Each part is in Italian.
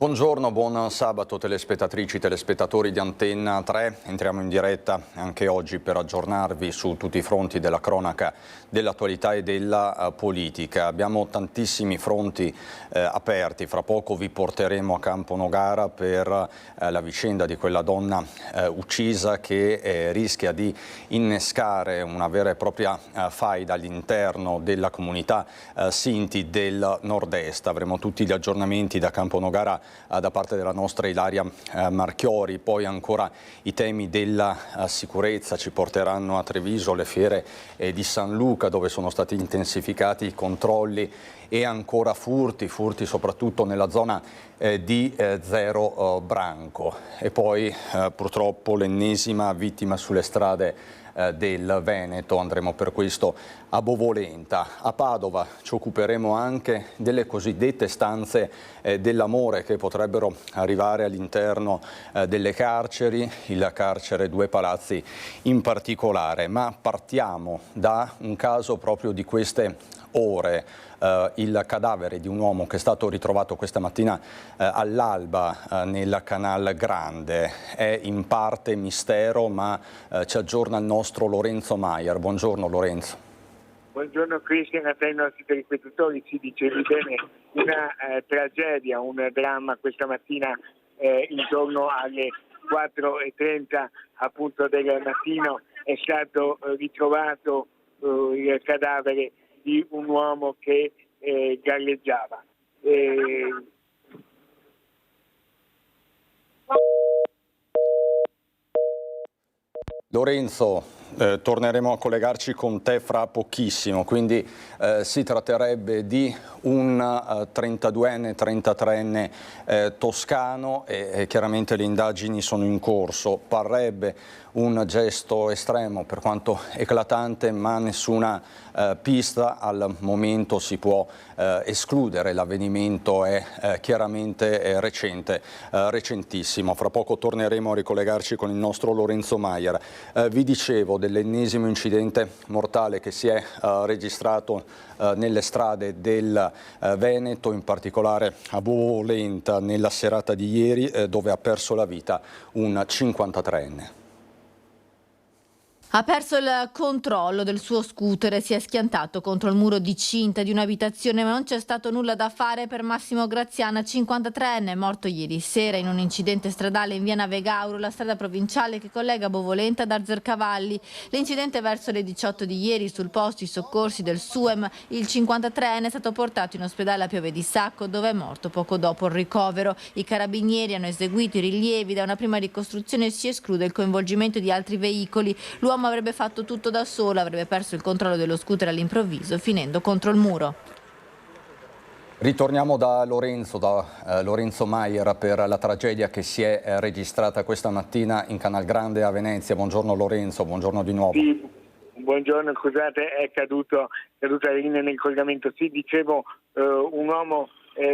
Buongiorno, buon sabato telespettatrici, telespettatori di Antenna 3. Entriamo in diretta anche oggi per aggiornarvi su tutti i fronti della cronaca, dell'attualità e della politica. Abbiamo tantissimi fronti aperti. Fra poco vi porteremo a Campo Nogara per la vicenda di quella donna uccisa che rischia di innescare una vera e propria faida all'interno della comunità Sinti del nord-est. Avremo tutti gli aggiornamenti da Campo Nogara da parte della nostra Ilaria Marchiori, poi ancora i temi della sicurezza ci porteranno a Treviso, le fiere di San Luca dove sono stati intensificati i controlli e ancora furti soprattutto nella zona di Zero Branco e poi purtroppo l'ennesima vittima sulle strade del Veneto. Andremo per questo a Bovolenta. A Padova ci occuperemo anche delle cosiddette stanze dell'amore che potrebbero arrivare all'interno delle carceri, il carcere Due Palazzi in particolare, ma partiamo da un caso proprio di queste ore. Il cadavere di un uomo che è stato ritrovato questa mattina all'alba nel Canal Grande. È in parte mistero, ma ci aggiorna il nostro Lorenzo Maier. Buongiorno Lorenzo. Buongiorno Cristian, a te i nostri telespettatori. Si dicevi bene, una tragedia, un dramma questa mattina intorno alle 4:30 appunto del mattino è stato ritrovato il cadavere di un uomo che galleggiava. Lorenzo, torneremo a collegarci con te fra pochissimo, quindi si tratterebbe di un 32enne, 33enne toscano e chiaramente le indagini sono in corso. Parrebbe un gesto estremo per quanto eclatante, ma nessuna pista al momento si può escludere. L'avvenimento è chiaramente recentissimo. Fra poco torneremo a ricollegarci con il nostro Lorenzo Maier. Vi dicevo dell'ennesimo incidente mortale che si è registrato nelle strade del Veneto, in particolare a Bovolenta nella serata di ieri, dove ha perso la vita un 53enne. Ha perso il controllo del suo scooter e si è schiantato contro il muro di cinta di un'abitazione, ma non c'è stato nulla da fare per Massimo Graziana, 53enne, morto ieri sera in un incidente stradale in via Navegauro, la strada provinciale che collega Bovolenta ad Arzercavalli. L'incidente verso le 18 di ieri, sul posto i soccorsi del SUEM. Il 53enne è stato portato in ospedale a Piove di Sacco, dove è morto poco dopo il ricovero. I carabinieri hanno eseguito i rilievi. Da una prima ricostruzione si esclude il coinvolgimento di altri veicoli. L'uomo avrebbe fatto tutto da solo, avrebbe perso il controllo dello scooter all'improvviso, finendo contro il muro. Ritorniamo da Lorenzo Maier per la tragedia che si è registrata questa mattina in Canal Grande a Venezia. Buongiorno Lorenzo, buongiorno di nuovo. Sì, buongiorno, scusate, è caduta la linea nel collegamento. Sì, dicevo, un uomo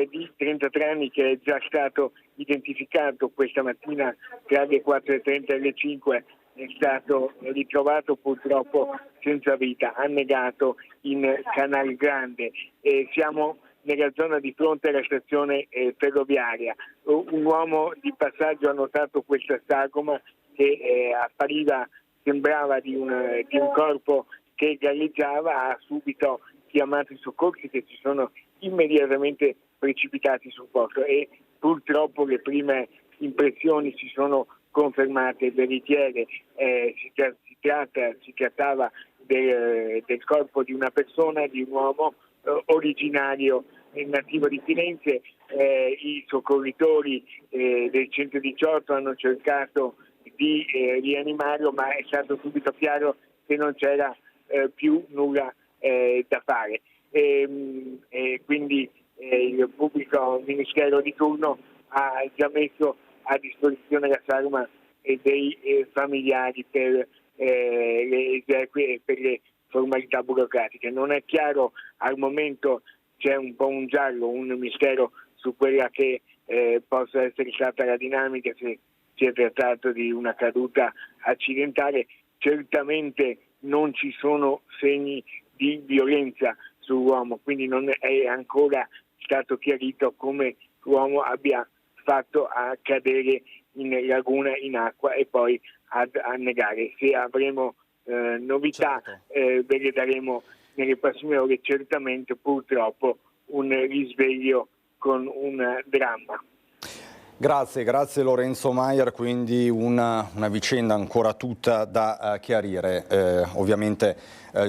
di 33 anni che è già stato identificato questa mattina tra le 4:30 e le 5 è stato ritrovato purtroppo senza vita, annegato in Canal Grande. Siamo nella zona di fronte alla stazione ferroviaria. Un uomo di passaggio ha notato questa sagoma che sembrava di un corpo che galleggiava, ha subito chiamato i soccorsi che si sono immediatamente precipitati sul posto e purtroppo le prime impressioni si sono confermate veritiere. Si trattava del corpo di una persona, di un uomo originario nativo di Firenze. I soccorritori del 118 hanno cercato di rianimarlo, ma è stato subito chiaro che non c'era più nulla da fare. Quindi il pubblico ministero di turno ha già messo a disposizione la sagoma dei familiari per le esequie e per le formalità burocratiche. Non è chiaro al momento, c'è un po' un giallo, un mistero su quella che possa essere stata la dinamica, se si è trattato di una caduta accidentale. Certamente non ci sono segni di violenza sull'uomo, quindi non è ancora stato chiarito come l'uomo abbia fatto a cadere in laguna in acqua e poi ad annegare. Se avremo novità ve le daremo nelle prossime ore, certamente purtroppo un risveglio con un dramma. Grazie Lorenzo Maier, quindi una vicenda ancora tutta da chiarire. Ovviamente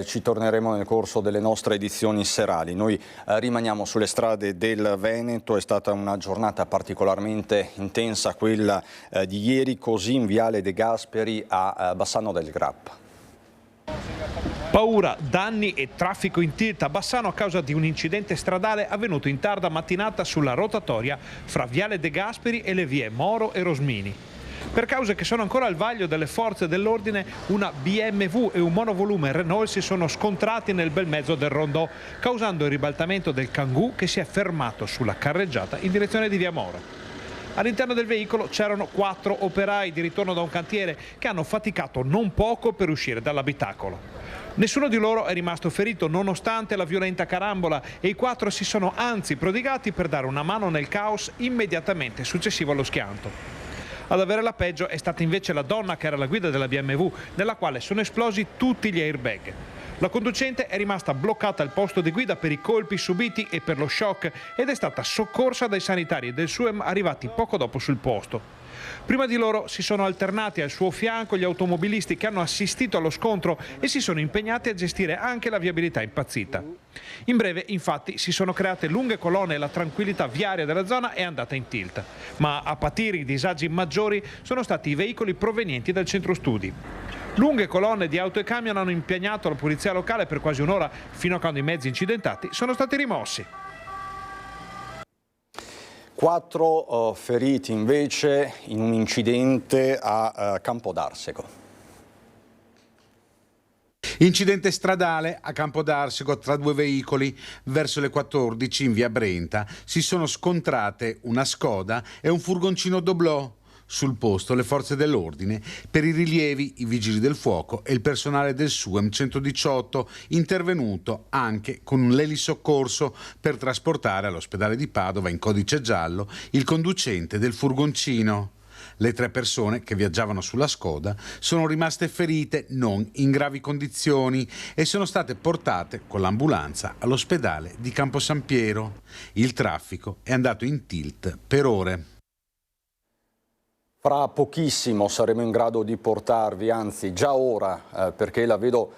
ci torneremo nel corso delle nostre edizioni serali. Noi rimaniamo sulle strade del Veneto, è stata una giornata particolarmente intensa quella di ieri, così in Viale De Gasperi a Bassano del Grappa. Paura, danni e traffico in tilt a Bassano a causa di un incidente stradale avvenuto in tarda mattinata sulla rotatoria fra Viale De Gasperi e le vie Moro e Rosmini. Per cause che sono ancora al vaglio delle forze dell'ordine, una BMW e un monovolume Renault si sono scontrati nel bel mezzo del rondò, causando il ribaltamento del Kangoo che si è fermato sulla carreggiata in direzione di via Moro. All'interno del veicolo c'erano 4 operai di ritorno da un cantiere che hanno faticato non poco per uscire dall'abitacolo. Nessuno di loro è rimasto ferito nonostante la violenta carambola e i 4 si sono anzi prodigati per dare una mano nel caos immediatamente successivo allo schianto. Ad avere la peggio è stata invece la donna che era alla guida della BMW, nella quale sono esplosi tutti gli airbag. La conducente è rimasta bloccata al posto di guida per i colpi subiti e per lo shock ed è stata soccorsa dai sanitari del SUEM arrivati poco dopo sul posto. Prima di loro si sono alternati al suo fianco gli automobilisti che hanno assistito allo scontro e si sono impegnati a gestire anche la viabilità impazzita. In breve, infatti, si sono create lunghe colonne e la tranquillità viaria della zona è andata in tilt. Ma a patire i disagi maggiori sono stati i veicoli provenienti dal centro studi. Lunghe colonne di auto e camion hanno impegnato la polizia locale per quasi un'ora, fino a quando i mezzi incidentati sono stati rimossi. 4 feriti invece in un incidente a Campodarsego. Incidente stradale a Campodarsego tra 2 veicoli. Verso le 14 in via Brenta si sono scontrate una Skoda e un furgoncino Doblò. Sul posto le forze dell'ordine, per i rilievi i vigili del fuoco e il personale del SUEM 118, intervenuto anche con un elisoccorso per trasportare all'ospedale di Padova in codice giallo il conducente del furgoncino. Le 3 persone che viaggiavano sulla Skoda sono rimaste ferite non in gravi condizioni e sono state portate con l'ambulanza all'ospedale di Campo San Piero. Il traffico è andato in tilt per ore. Fra pochissimo saremo in grado di portarvi, anzi già ora, perché la vedo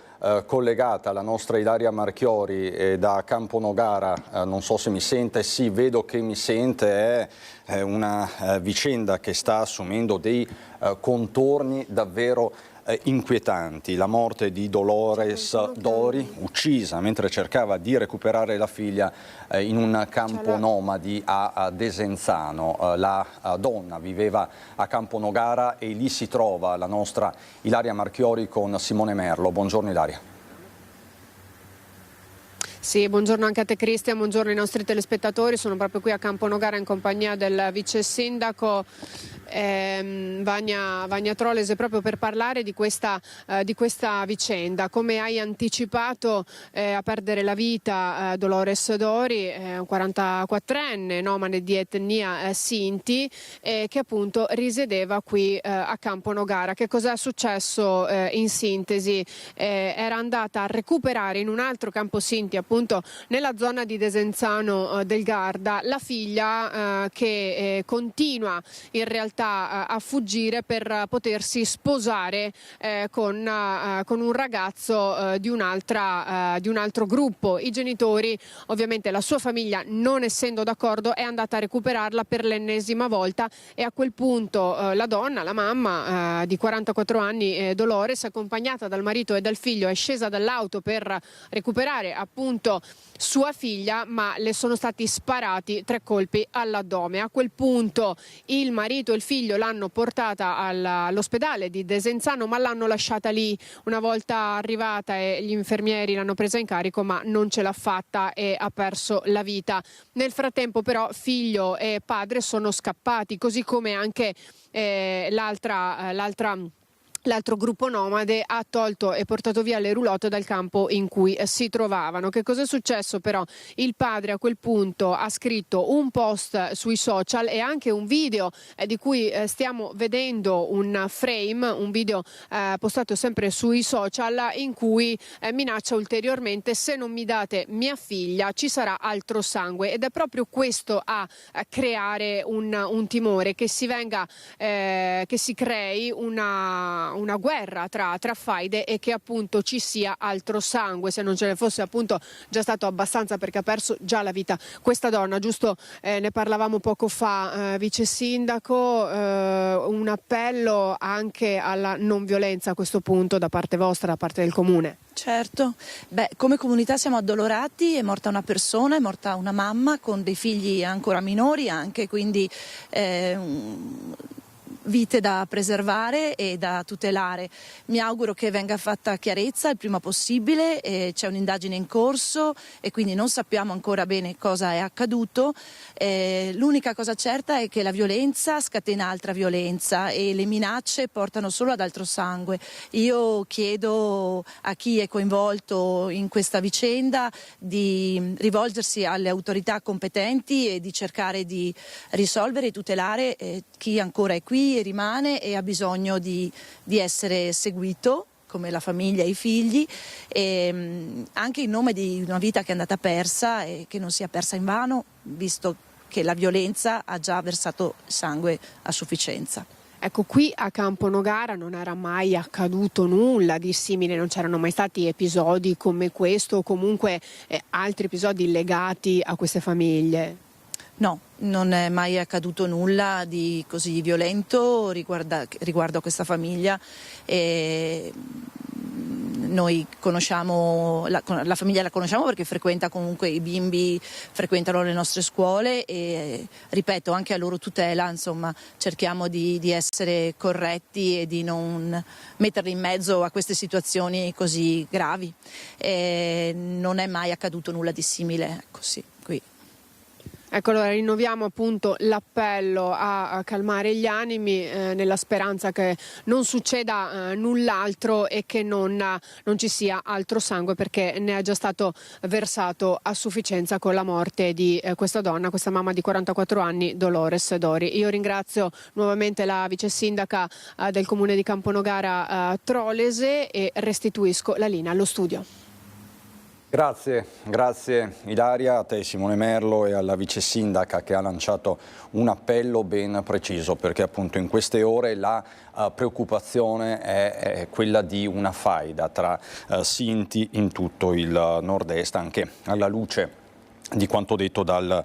collegata, la nostra Ilaria Marchiori da Camponogara, non so se mi sente, sì, vedo che mi sente, è una vicenda che sta assumendo dei contorni davvero inquietanti. La morte di Dolores Dori, uccisa mentre cercava di recuperare la figlia in un campo nomadi a Desenzano. La donna viveva a Camponogara e lì si trova la nostra Ilaria Marchiori con Simone Merlo. Buongiorno Ilaria. Sì, buongiorno anche a te Cristian, buongiorno ai nostri telespettatori. Sono proprio qui a Camponogara in compagnia del vice sindaco Vania Trolese proprio per parlare di questa vicenda. Come hai anticipato, a perdere la vita Dolores Dori, un 44enne nomade di etnia Sinti, che appunto risiedeva qui a Camponogara. Che cosa è successo in sintesi? Era andata a recuperare in un altro campo Sinti, appunto nella zona di Desenzano del Garda, la figlia che continua in realtà a fuggire per potersi sposare con un ragazzo di un altro gruppo. I genitori, ovviamente la sua famiglia, non essendo d'accordo, è andata a recuperarla per l'ennesima volta e a quel punto la donna, la mamma di 44 anni, Dolores, accompagnata dal marito e dal figlio, è scesa dall'auto per recuperare appunto sua figlia, ma le sono stati sparati 3 colpi all'addome. A quel punto il marito e il figlio l'hanno portata all'ospedale di Desenzano, ma l'hanno lasciata lì. Una volta arrivata e gli infermieri l'hanno presa in carico, ma non ce l'ha fatta e ha perso la vita. Nel frattempo però figlio e padre sono scappati, così come anche l'altra l'altro gruppo nomade ha tolto e portato via le roulotte dal campo in cui si trovavano. Che cosa è successo però? Il padre a quel punto ha scritto un post sui social e anche un video di cui stiamo vedendo un frame, un video postato sempre sui social, in cui minaccia ulteriormente: se non mi date mia figlia ci sarà altro sangue. Ed è proprio questo a creare un timore, che si crei una guerra tra faide e che appunto ci sia altro sangue, se non ce ne fosse appunto già stato abbastanza, perché ha perso già la vita questa donna. Giusto, ne parlavamo poco fa, vice sindaco, un appello anche alla non violenza a questo punto da parte vostra, da parte del comune. Certo, come comunità siamo addolorati, è morta una persona, è morta una mamma con dei figli ancora minori anche, quindi vite da preservare e da tutelare. Mi auguro che venga fatta chiarezza il prima possibile, c'è un'indagine in corso e quindi non sappiamo ancora bene cosa è accaduto. L'unica cosa certa è che la violenza scatena altra violenza e le minacce portano solo ad altro sangue. Io chiedo a chi è coinvolto in questa vicenda di rivolgersi alle autorità competenti e di cercare di risolvere e tutelare chi ancora è qui e rimane e ha bisogno di essere seguito, come la famiglia e i figli, e anche in nome di una vita che è andata persa e che non sia persa invano, visto che la violenza ha già versato sangue a sufficienza. Ecco, qui a Campo Nogara non era mai accaduto nulla di simile, non c'erano mai stati episodi come questo o comunque altri episodi legati a queste famiglie? No, non è mai accaduto nulla di così violento riguardo a questa famiglia. Noi conosciamo, la famiglia la conosciamo perché frequenta comunque, i bimbi frequentano le nostre scuole e, ripeto, anche a loro tutela, insomma, cerchiamo di essere corretti e di non metterli in mezzo a queste situazioni così gravi. Non è mai accaduto nulla di simile, ecco, sì, qui. Ecco, allora rinnoviamo appunto l'appello a calmare gli animi nella speranza che non succeda null'altro e che non ci sia altro sangue, perché ne è già stato versato a sufficienza con la morte di questa donna, questa mamma di 44 anni, Dolores Dori. Io ringrazio nuovamente la vice sindaca del comune di Campo Nogara, Trolese, e restituisco la linea allo studio. Grazie Ilaria, a te Simone Merlo e alla vice sindaca che ha lanciato un appello ben preciso, perché appunto in queste ore la preoccupazione è quella di una faida tra Sinti in tutto il nord-est, anche alla luce di quanto detto dal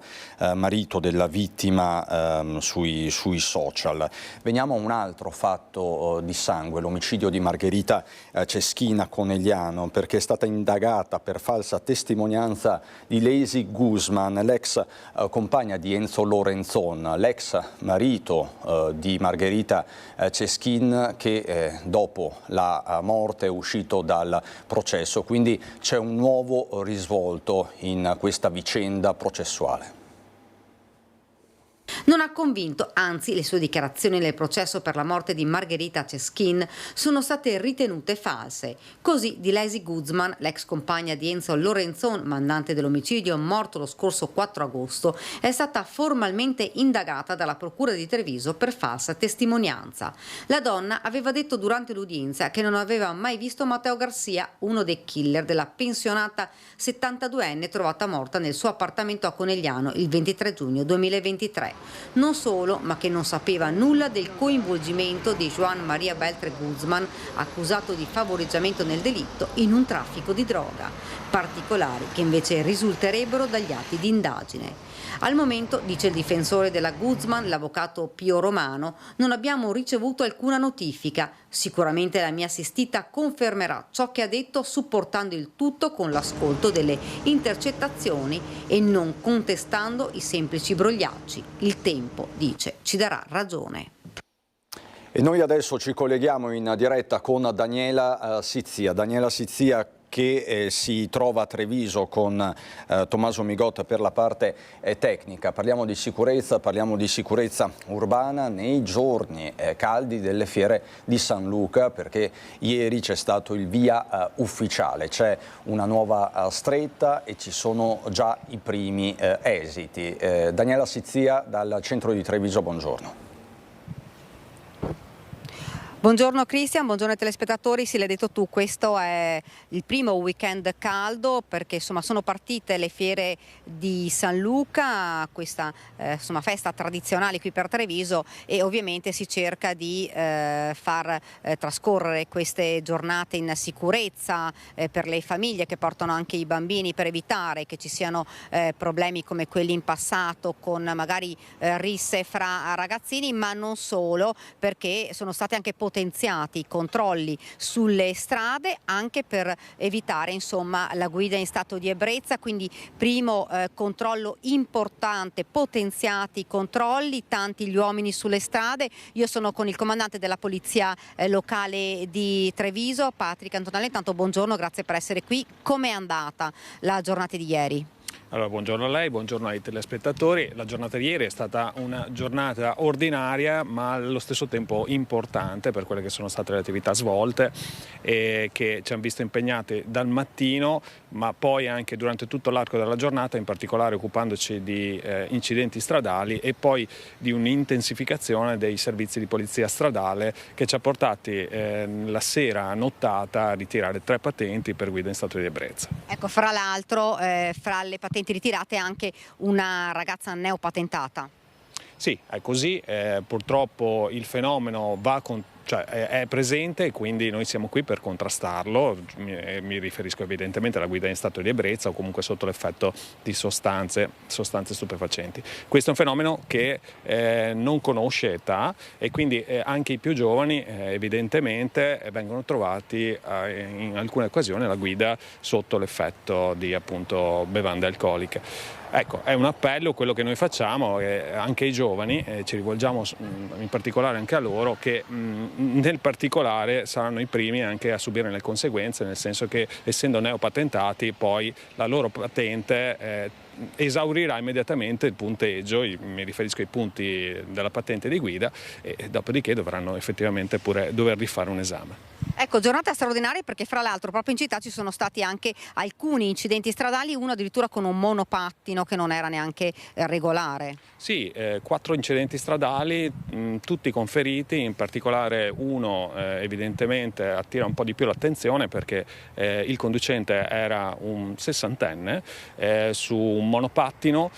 marito della vittima sui social. Veniamo a un altro fatto di sangue, l'omicidio di Margherita Ceschin Conegliano, perché è stata indagata per falsa testimonianza di Lazy Guzman, l'ex compagna di Enzo Lorenzon, l'ex marito di Margherita Ceschin, che dopo la morte è uscito dal processo. Quindi c'è un nuovo risvolto in questa vicenda processuale. Non ha convinto, anzi le sue dichiarazioni nel processo per la morte di Margherita Ceschin sono state ritenute false. Così di Lazy Guzman, l'ex compagna di Enzo Lorenzon, mandante dell'omicidio morto lo scorso 4 agosto, è stata formalmente indagata dalla Procura di Treviso per falsa testimonianza. La donna aveva detto durante l'udienza che non aveva mai visto Matteo Garcia, uno dei killer della pensionata 72enne trovata morta nel suo appartamento a Conegliano il 23 giugno 2023. Non solo, ma che non sapeva nulla del coinvolgimento di Joan Maria Beltre Guzman, accusato di favoreggiamento nel delitto in un traffico di droga, particolari che invece risulterebbero dagli atti di indagine. Al momento, dice il difensore della Guzman, l'avvocato Pio Romano, non abbiamo ricevuto alcuna notifica. Sicuramente la mia assistita confermerà ciò che ha detto, supportando il tutto con l'ascolto delle intercettazioni e non contestando i semplici brogliacci. Il tempo, dice, ci darà ragione. E noi adesso ci colleghiamo in diretta con Daniela Sizia. Daniela Sizia, che si trova a Treviso con Tommaso Migotta per la parte tecnica. Parliamo di sicurezza urbana nei giorni caldi delle fiere di San Luca, perché ieri c'è stato il via ufficiale, c'è una nuova stretta e ci sono già i primi esiti. Daniela Sizia dal centro di Treviso, buongiorno. Buongiorno Cristian, buongiorno ai telespettatori. Sì, l'hai detto tu, questo è il primo weekend caldo perché insomma sono partite le fiere di San Luca, questa festa tradizionale qui per Treviso, e ovviamente si cerca di far trascorrere queste giornate in sicurezza per le famiglie che portano anche i bambini, per evitare che ci siano problemi come quelli in passato con magari risse fra ragazzini, ma non solo, perché sono state anche potenziati i controlli sulle strade anche per evitare insomma la guida in stato di ebbrezza. Quindi primo controllo importante, potenziati i controlli, tanti gli uomini sulle strade. Io sono con il comandante della polizia locale di Treviso, Patrick Antonelli. Intanto buongiorno, grazie per essere qui. Com'è andata la giornata di ieri? Allora, buongiorno a lei, buongiorno ai telespettatori. La giornata di ieri è stata una giornata ordinaria ma allo stesso tempo importante per quelle che sono state le attività svolte e che ci hanno visto impegnati dal mattino ma poi anche durante tutto l'arco della giornata, in particolare occupandoci di incidenti stradali e poi di un'intensificazione dei servizi di polizia stradale che ci ha portati la sera nottata a ritirare 3 patenti per guida in stato di ebbrezza. Ecco, fra l'altro fra le patenti ritirate anche una ragazza neopatentata. Sì, è così, purtroppo il fenomeno è presente e quindi noi siamo qui per contrastarlo. Mi riferisco evidentemente alla guida in stato di ebbrezza o comunque sotto l'effetto di sostanze stupefacenti. Questo è un fenomeno che non conosce età e quindi anche i più giovani evidentemente vengono trovati in alcune occasioni alla guida sotto l'effetto di appunto bevande alcoliche. Ecco, è un appello quello che noi facciamo anche ai giovani, ci rivolgiamo in particolare anche a loro, che nel particolare saranno i primi anche a subire le conseguenze, nel senso che essendo neopatentati poi la loro patente esaurirà immediatamente il punteggio, mi riferisco ai punti della patente di guida, e dopodiché dovranno effettivamente pure dover rifare un esame. Ecco, giornata straordinaria perché fra l'altro proprio in città ci sono stati anche alcuni incidenti stradali, uno addirittura con un monopattino che non era neanche regolare. Sì, 4 incidenti stradali, tutti con feriti, in particolare uno evidentemente attira un po' di più l'attenzione perché il conducente era un 60enne su un monopattino,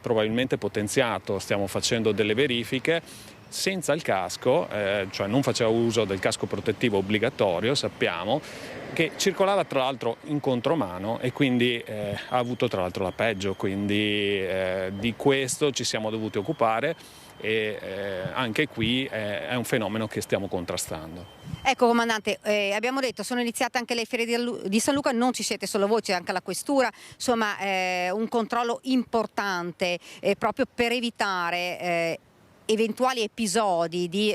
probabilmente potenziato, stiamo facendo delle verifiche. Senza il casco, cioè non faceva uso del casco protettivo obbligatorio, sappiamo, che circolava tra l'altro in contromano e quindi ha avuto tra l'altro la peggio, quindi di questo ci siamo dovuti occupare e anche qui è un fenomeno che stiamo contrastando. Ecco comandante, abbiamo detto sono iniziate anche le fiere di San Luca, non ci siete solo voi, c'è anche la questura, insomma un controllo importante proprio per evitare eventuali episodi di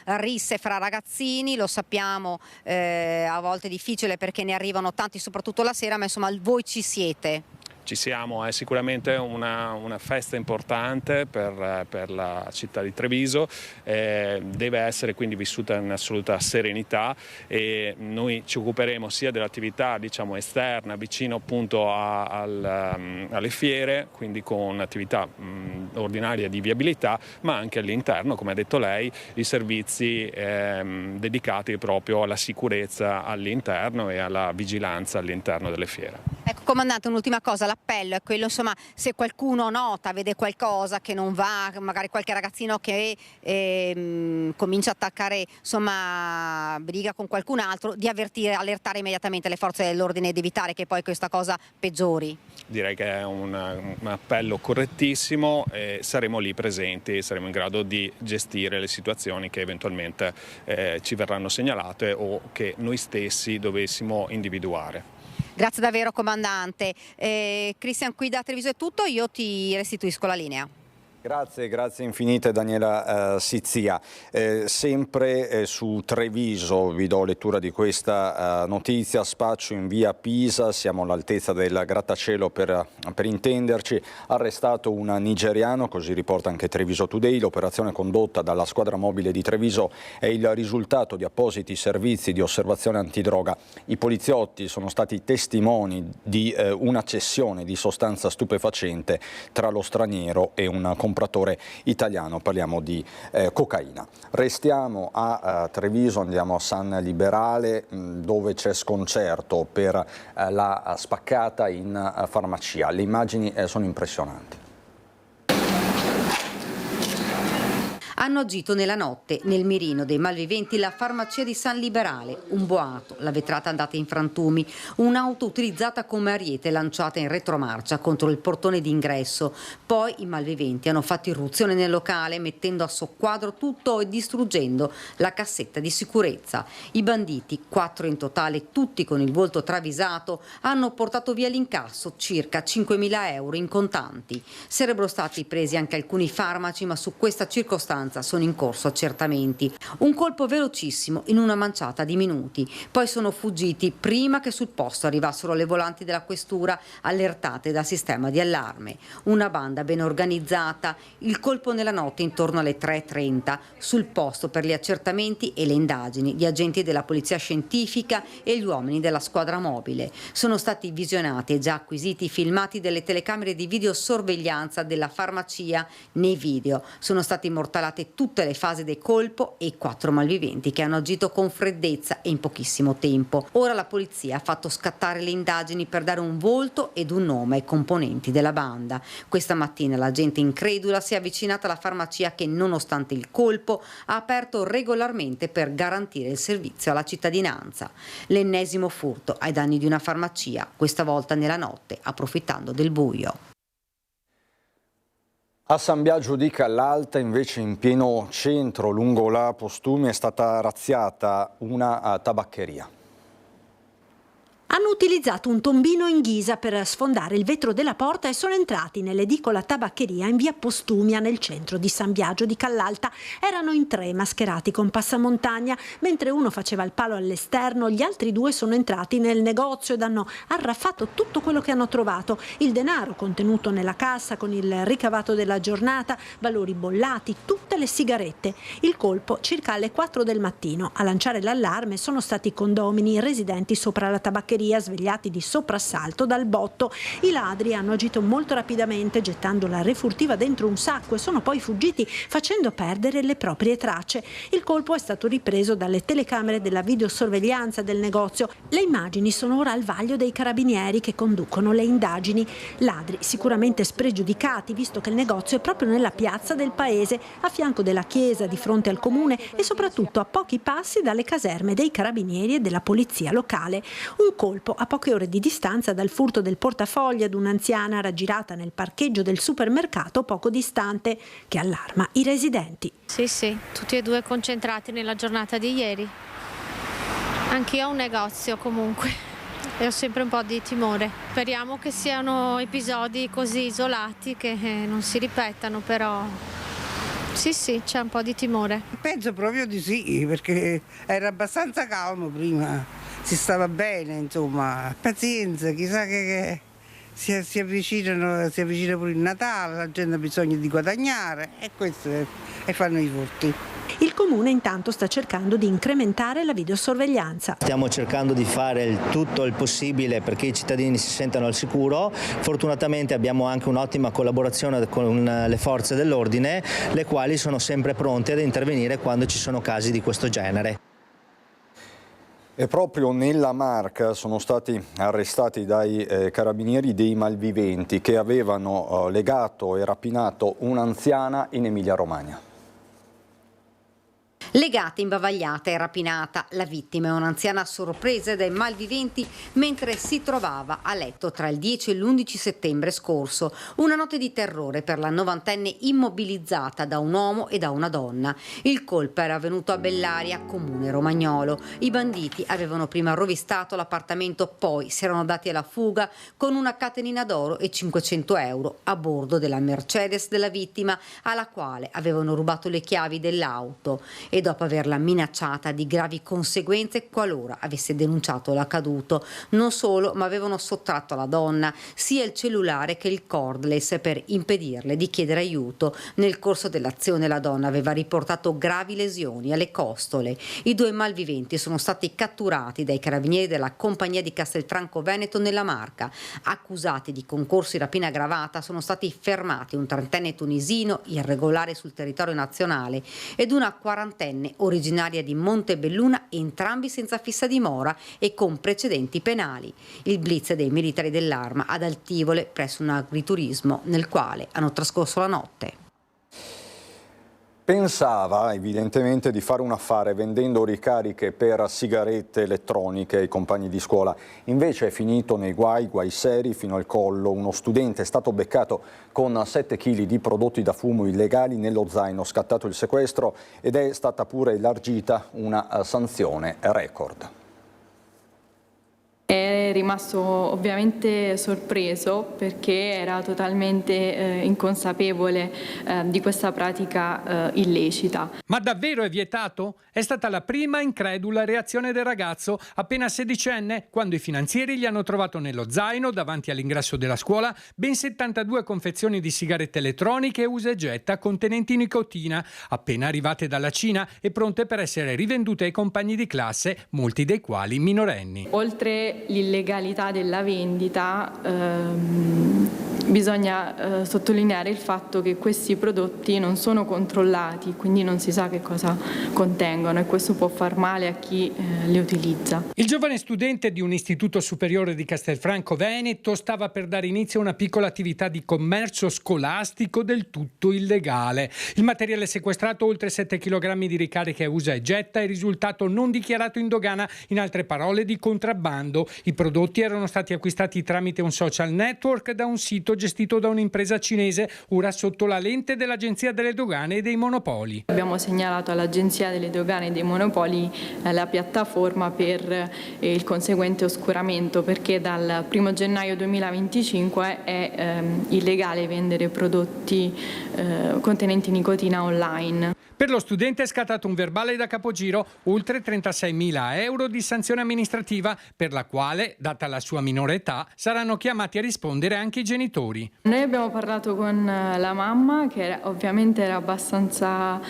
risse fra ragazzini. Lo sappiamo, a volte è difficile perché ne arrivano tanti soprattutto la sera, ma insomma voi ci siete. Ci siamo, è sicuramente una festa importante per la città di Treviso, deve essere quindi vissuta in assoluta serenità e noi ci occuperemo sia dell'attività esterna vicino appunto alle fiere, quindi con attività ordinaria di viabilità, ma anche all'interno, come ha detto lei, i servizi dedicati proprio alla sicurezza all'interno e alla vigilanza all'interno delle fiere. Ecco comandante, un'ultima cosa, l'appello è quello, se qualcuno nota, vede qualcosa che non va, magari qualche ragazzino che comincia a attaccare briga con qualcun altro, di allertare immediatamente le forze dell'ordine ed evitare che poi questa cosa peggiori. Direi che è un appello correttissimo e saremo lì presenti, saremo in grado di gestire le situazioni che eventualmente ci verranno segnalate o che noi stessi dovessimo individuare. Grazie davvero comandante. Cristian, qui da Treviso è tutto, io ti restituisco la linea. Grazie infinite Daniela Sizzia. Sempre su Treviso vi do lettura di questa notizia, spaccio in via Pisa, siamo all'altezza del grattacielo per intenderci, arrestato un nigeriano, così riporta anche Treviso Today. L'operazione condotta dalla squadra mobile di Treviso è il risultato di appositi servizi di osservazione antidroga. I poliziotti sono stati testimoni di una cessione di sostanza stupefacente tra lo straniero e un compratore italiano, parliamo di cocaina. Restiamo a Treviso, andiamo a San Liberale dove c'è sconcerto per la spaccata in farmacia. Le immagini sono impressionanti. Hanno agito nella notte, nel mirino dei malviventi, la farmacia di San Liberale, un boato, la vetrata andata in frantumi, un'auto utilizzata come ariete lanciata in retromarcia contro il portone d'ingresso. Poi i malviventi hanno fatto irruzione nel locale mettendo a soqquadro tutto e distruggendo la cassetta di sicurezza. I banditi, 4 in totale, tutti con il volto travisato, hanno portato via l'incasso, circa 5.000 euro in contanti. Sarebbero stati presi anche alcuni farmaci, ma su questa circostanza sono in corso accertamenti. Un colpo velocissimo in una manciata di minuti. Poi sono fuggiti prima che sul posto arrivassero le volanti della questura allertate dal sistema di allarme. Una banda ben organizzata. Il colpo nella notte intorno alle 3:30. Sul posto per gli accertamenti e le indagini gli agenti della polizia scientifica e gli uomini della squadra mobile. Sono stati visionati e già acquisiti i filmati delle telecamere di videosorveglianza della farmacia. Nei video sono stati immortalati tutte le fasi del colpo e i 4 malviventi che hanno agito con freddezza e in pochissimo tempo. Ora la polizia ha fatto scattare le indagini per dare un volto ed un nome ai componenti della banda. Questa mattina la gente incredula si è avvicinata alla farmacia che, nonostante il colpo, ha aperto regolarmente per garantire il servizio alla cittadinanza. L'ennesimo furto ai danni di una farmacia, questa volta nella notte, approfittando del buio. A San Biagio di Callalta, invece, in pieno centro, lungo la Postumi, è stata razziata una tabaccheria. Hanno utilizzato un tombino in ghisa per sfondare il vetro della porta e sono entrati nell'edicola tabaccheria in via Postumia nel centro di San Biagio di Callalta. Erano in 3 mascherati con passamontagna, mentre uno faceva il palo all'esterno, gli altri 2 sono entrati nel negozio ed hanno arraffato tutto quello che hanno trovato, il denaro contenuto nella cassa con il ricavato della giornata, valori bollati, tutte le sigarette. Il colpo circa alle 4 del mattino. A lanciare l'allarme sono stati i condomini residenti sopra la tabaccheria, svegliati di soprassalto dal botto. I ladri hanno agito molto rapidamente, gettando la refurtiva dentro un sacco e sono poi fuggiti facendo perdere le proprie tracce. Il colpo è stato ripreso dalle telecamere della videosorveglianza del negozio. Le immagini sono ora al vaglio dei carabinieri che conducono le indagini. Ladri sicuramente spregiudicati, visto che il negozio è proprio nella piazza del paese, a fianco della chiesa, di fronte al comune e soprattutto a pochi passi dalle caserme dei carabinieri e della polizia locale. Un colpo a poche ore di distanza dal furto del portafogli ad un'anziana raggirata nel parcheggio del supermercato poco distante, che allarma i residenti. Sì, tutti e 2 concentrati nella giornata di ieri. Anch'io ho un negozio comunque e ho sempre un po' di timore. Speriamo che siano episodi così isolati che non si ripetano, però sì, c'è un po' di timore. Penso proprio di sì, perché era abbastanza calmo prima. Si stava bene, insomma, pazienza, chissà che si avvicina pure il Natale, la gente ha bisogno di guadagnare e fanno i furti. Il comune intanto sta cercando di incrementare la videosorveglianza. Stiamo cercando di fare tutto il possibile perché i cittadini si sentano al sicuro. Fortunatamente abbiamo anche un'ottima collaborazione con le forze dell'ordine, le quali sono sempre pronte ad intervenire quando ci sono casi di questo genere. E proprio nella Marca sono stati arrestati dai carabinieri dei malviventi che avevano legato e rapinato un'anziana in Emilia-Romagna. Legata, imbavagliata e rapinata, la vittima è un'anziana sorpresa dai malviventi mentre si trovava a letto tra il 10 e l'11 settembre scorso. Una notte di terrore per la 90enne immobilizzata da un uomo e da una donna. Il colpo era avvenuto a Bellaria, comune romagnolo. I banditi avevano prima rovistato l'appartamento, poi si erano dati alla fuga con una catenina d'oro e 500 euro a bordo della Mercedes della vittima, alla quale avevano rubato le chiavi dell'auto, e dopo averla minacciata di gravi conseguenze qualora avesse denunciato l'accaduto. Non solo, ma avevano sottratto alla donna sia il cellulare che il cordless per impedirle di chiedere aiuto. Nel corso dell'azione la donna aveva riportato gravi lesioni alle costole. I due malviventi sono stati catturati dai carabinieri della compagnia di Castelfranco Veneto nella Marca. Accusati di concorso in rapina aggravata sono stati fermati un 30enne tunisino irregolare sul territorio nazionale ed una 40enne originaria di Montebelluna, entrambi senza fissa dimora e con precedenti penali. Il blitz dei militari dell'Arma ad Altivole presso un agriturismo nel quale hanno trascorso la notte. Pensava evidentemente di fare un affare vendendo ricariche per sigarette elettroniche ai compagni di scuola, invece è finito nei guai seri fino al collo. Uno studente è stato beccato con 7 kg di prodotti da fumo illegali nello zaino, scattato il sequestro ed è stata pure elargita una sanzione record. È rimasto ovviamente sorpreso perché era totalmente inconsapevole di questa pratica illecita. Ma davvero è vietato? È stata la prima incredula reazione del ragazzo, appena sedicenne, quando i finanzieri gli hanno trovato nello zaino, davanti all'ingresso della scuola, ben 72 confezioni di sigarette elettroniche usa e getta contenenti nicotina, appena arrivate dalla Cina e pronte per essere rivendute ai compagni di classe, molti dei quali minorenni. Oltre l'illegalità della vendita, bisogna sottolineare il fatto che questi prodotti non sono controllati, quindi non si sa che cosa contengono e questo può far male a chi li utilizza. Il giovane studente di un istituto superiore di Castelfranco Veneto stava per dare inizio a una piccola attività di commercio scolastico del tutto illegale. Il materiale sequestrato, oltre 7 kg di ricariche usa e getta, è risultato non dichiarato in dogana, in altre parole di contrabbando. I prodotti erano stati acquistati tramite un social network da un sito gestito da un'impresa cinese, ora sotto la lente dell'Agenzia delle Dogane e dei Monopoli. Abbiamo segnalato all'Agenzia delle Dogane e dei Monopoli la piattaforma per il conseguente oscuramento, perché dal 1 gennaio 2025 è illegale vendere prodotti contenenti nicotina online. Per lo studente è scattato un verbale da capogiro, oltre 36.000 euro di sanzione amministrativa, per la quale, data la sua minore età, saranno chiamati a rispondere anche i genitori. Noi abbiamo parlato con la mamma, che ovviamente era abbastanza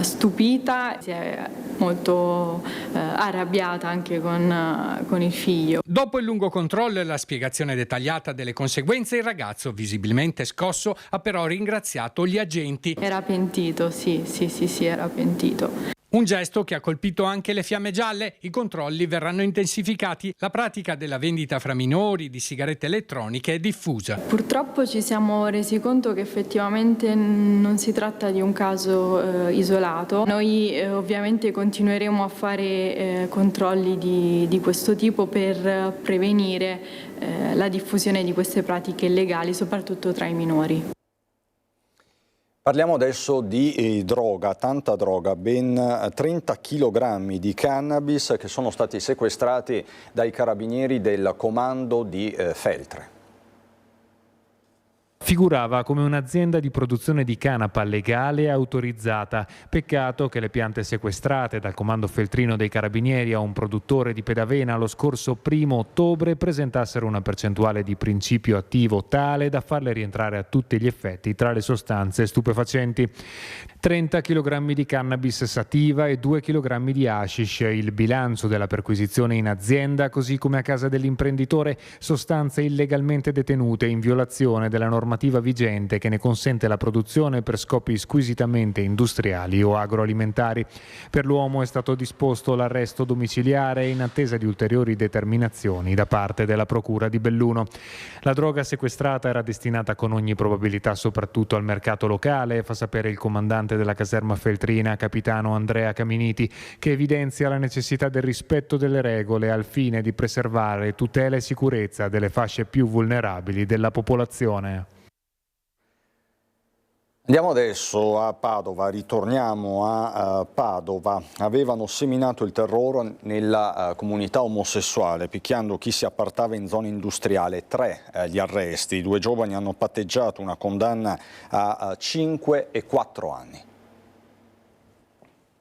stupita, si è molto arrabbiata anche con il figlio. Dopo il lungo controllo e la spiegazione dettagliata delle conseguenze, il ragazzo, visibilmente scosso, ha però ringraziato gli agenti. Era pentito, sì, era pentito. Un gesto che ha colpito anche le Fiamme Gialle. I controlli verranno intensificati. La pratica della vendita fra minori di sigarette elettroniche è diffusa. Purtroppo ci siamo resi conto che effettivamente non si tratta di un caso isolato. Noi ovviamente continueremo a fare controlli di questo tipo per prevenire la diffusione di queste pratiche illegali, soprattutto tra i minori. Parliamo adesso di droga, tanta droga, ben 30 kg di cannabis che sono stati sequestrati dai carabinieri del comando di Feltre. Figurava come un'azienda di produzione di canapa legale e autorizzata. Peccato che le piante sequestrate dal comando feltrino dei carabinieri a un produttore di Pedavena lo scorso 1 ottobre presentassero una percentuale di principio attivo tale da farle rientrare a tutti gli effetti tra le sostanze stupefacenti. 30 kg di cannabis sativa e 2 kg di hashish, il bilancio della perquisizione in azienda, così come a casa dell'imprenditore, sostanze illegalmente detenute in violazione della normativa vigente che ne consente la produzione per scopi squisitamente industriali o agroalimentari. Per l'uomo è stato disposto l'arresto domiciliare in attesa di ulteriori determinazioni da parte della Procura di Belluno. La droga sequestrata era destinata con ogni probabilità soprattutto al mercato locale, fa sapere il comandante comandante della caserma Feltrina, capitano Andrea Caminiti, che evidenzia la necessità del rispetto delle regole al fine di preservare tutela e sicurezza delle fasce più vulnerabili della popolazione. Andiamo adesso a Padova, ritorniamo a Padova. Avevano seminato il terrore nella comunità omosessuale, picchiando chi si appartava in zona industriale. 3 gli arresti, 2 giovani hanno patteggiato una condanna a 5 e 4 anni.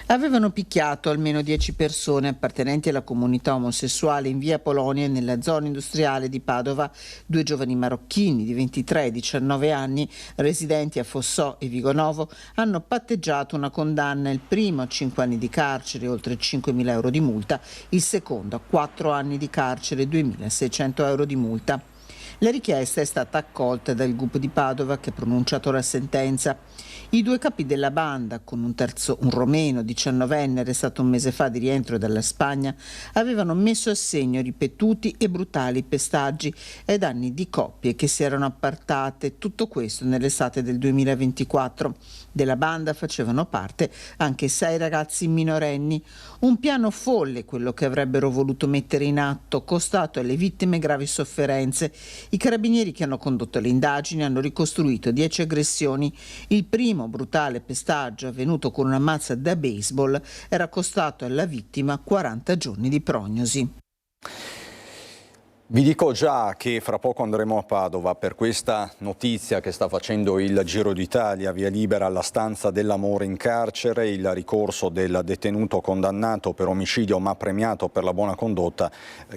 Avevano picchiato almeno 10 persone appartenenti alla comunità omosessuale in via Polonia nella zona industriale di Padova. 2 giovani marocchini di 23 e 19 anni, residenti a Fossò e Vigonovo, hanno patteggiato una condanna, il primo a 5 anni di carcere e oltre 5.000 euro di multa, il secondo a 4 anni di carcere e 2.600 euro di multa. La richiesta è stata accolta dal GUP di Padova, che ha pronunciato la sentenza. I 2 capi della banda, con un romeno 19enne arrestato un mese fa di rientro dalla Spagna, avevano messo a segno ripetuti e brutali pestaggi ai danni di coppie che si erano appartate, tutto questo nell'estate del 2024. Della banda facevano parte anche 6 ragazzi minorenni. Un piano folle quello che avrebbero voluto mettere in atto, costato alle vittime gravi sofferenze. I carabinieri che hanno condotto le indagini hanno ricostruito 10 aggressioni. Il primo brutale pestaggio, avvenuto con una mazza da baseball, era costato alla vittima 40 giorni di prognosi. Vi dico già che fra poco andremo a Padova per questa notizia che sta facendo il Giro d'Italia, via libera alla stanza dell'amore in carcere, il ricorso del detenuto condannato per omicidio ma premiato per la buona condotta,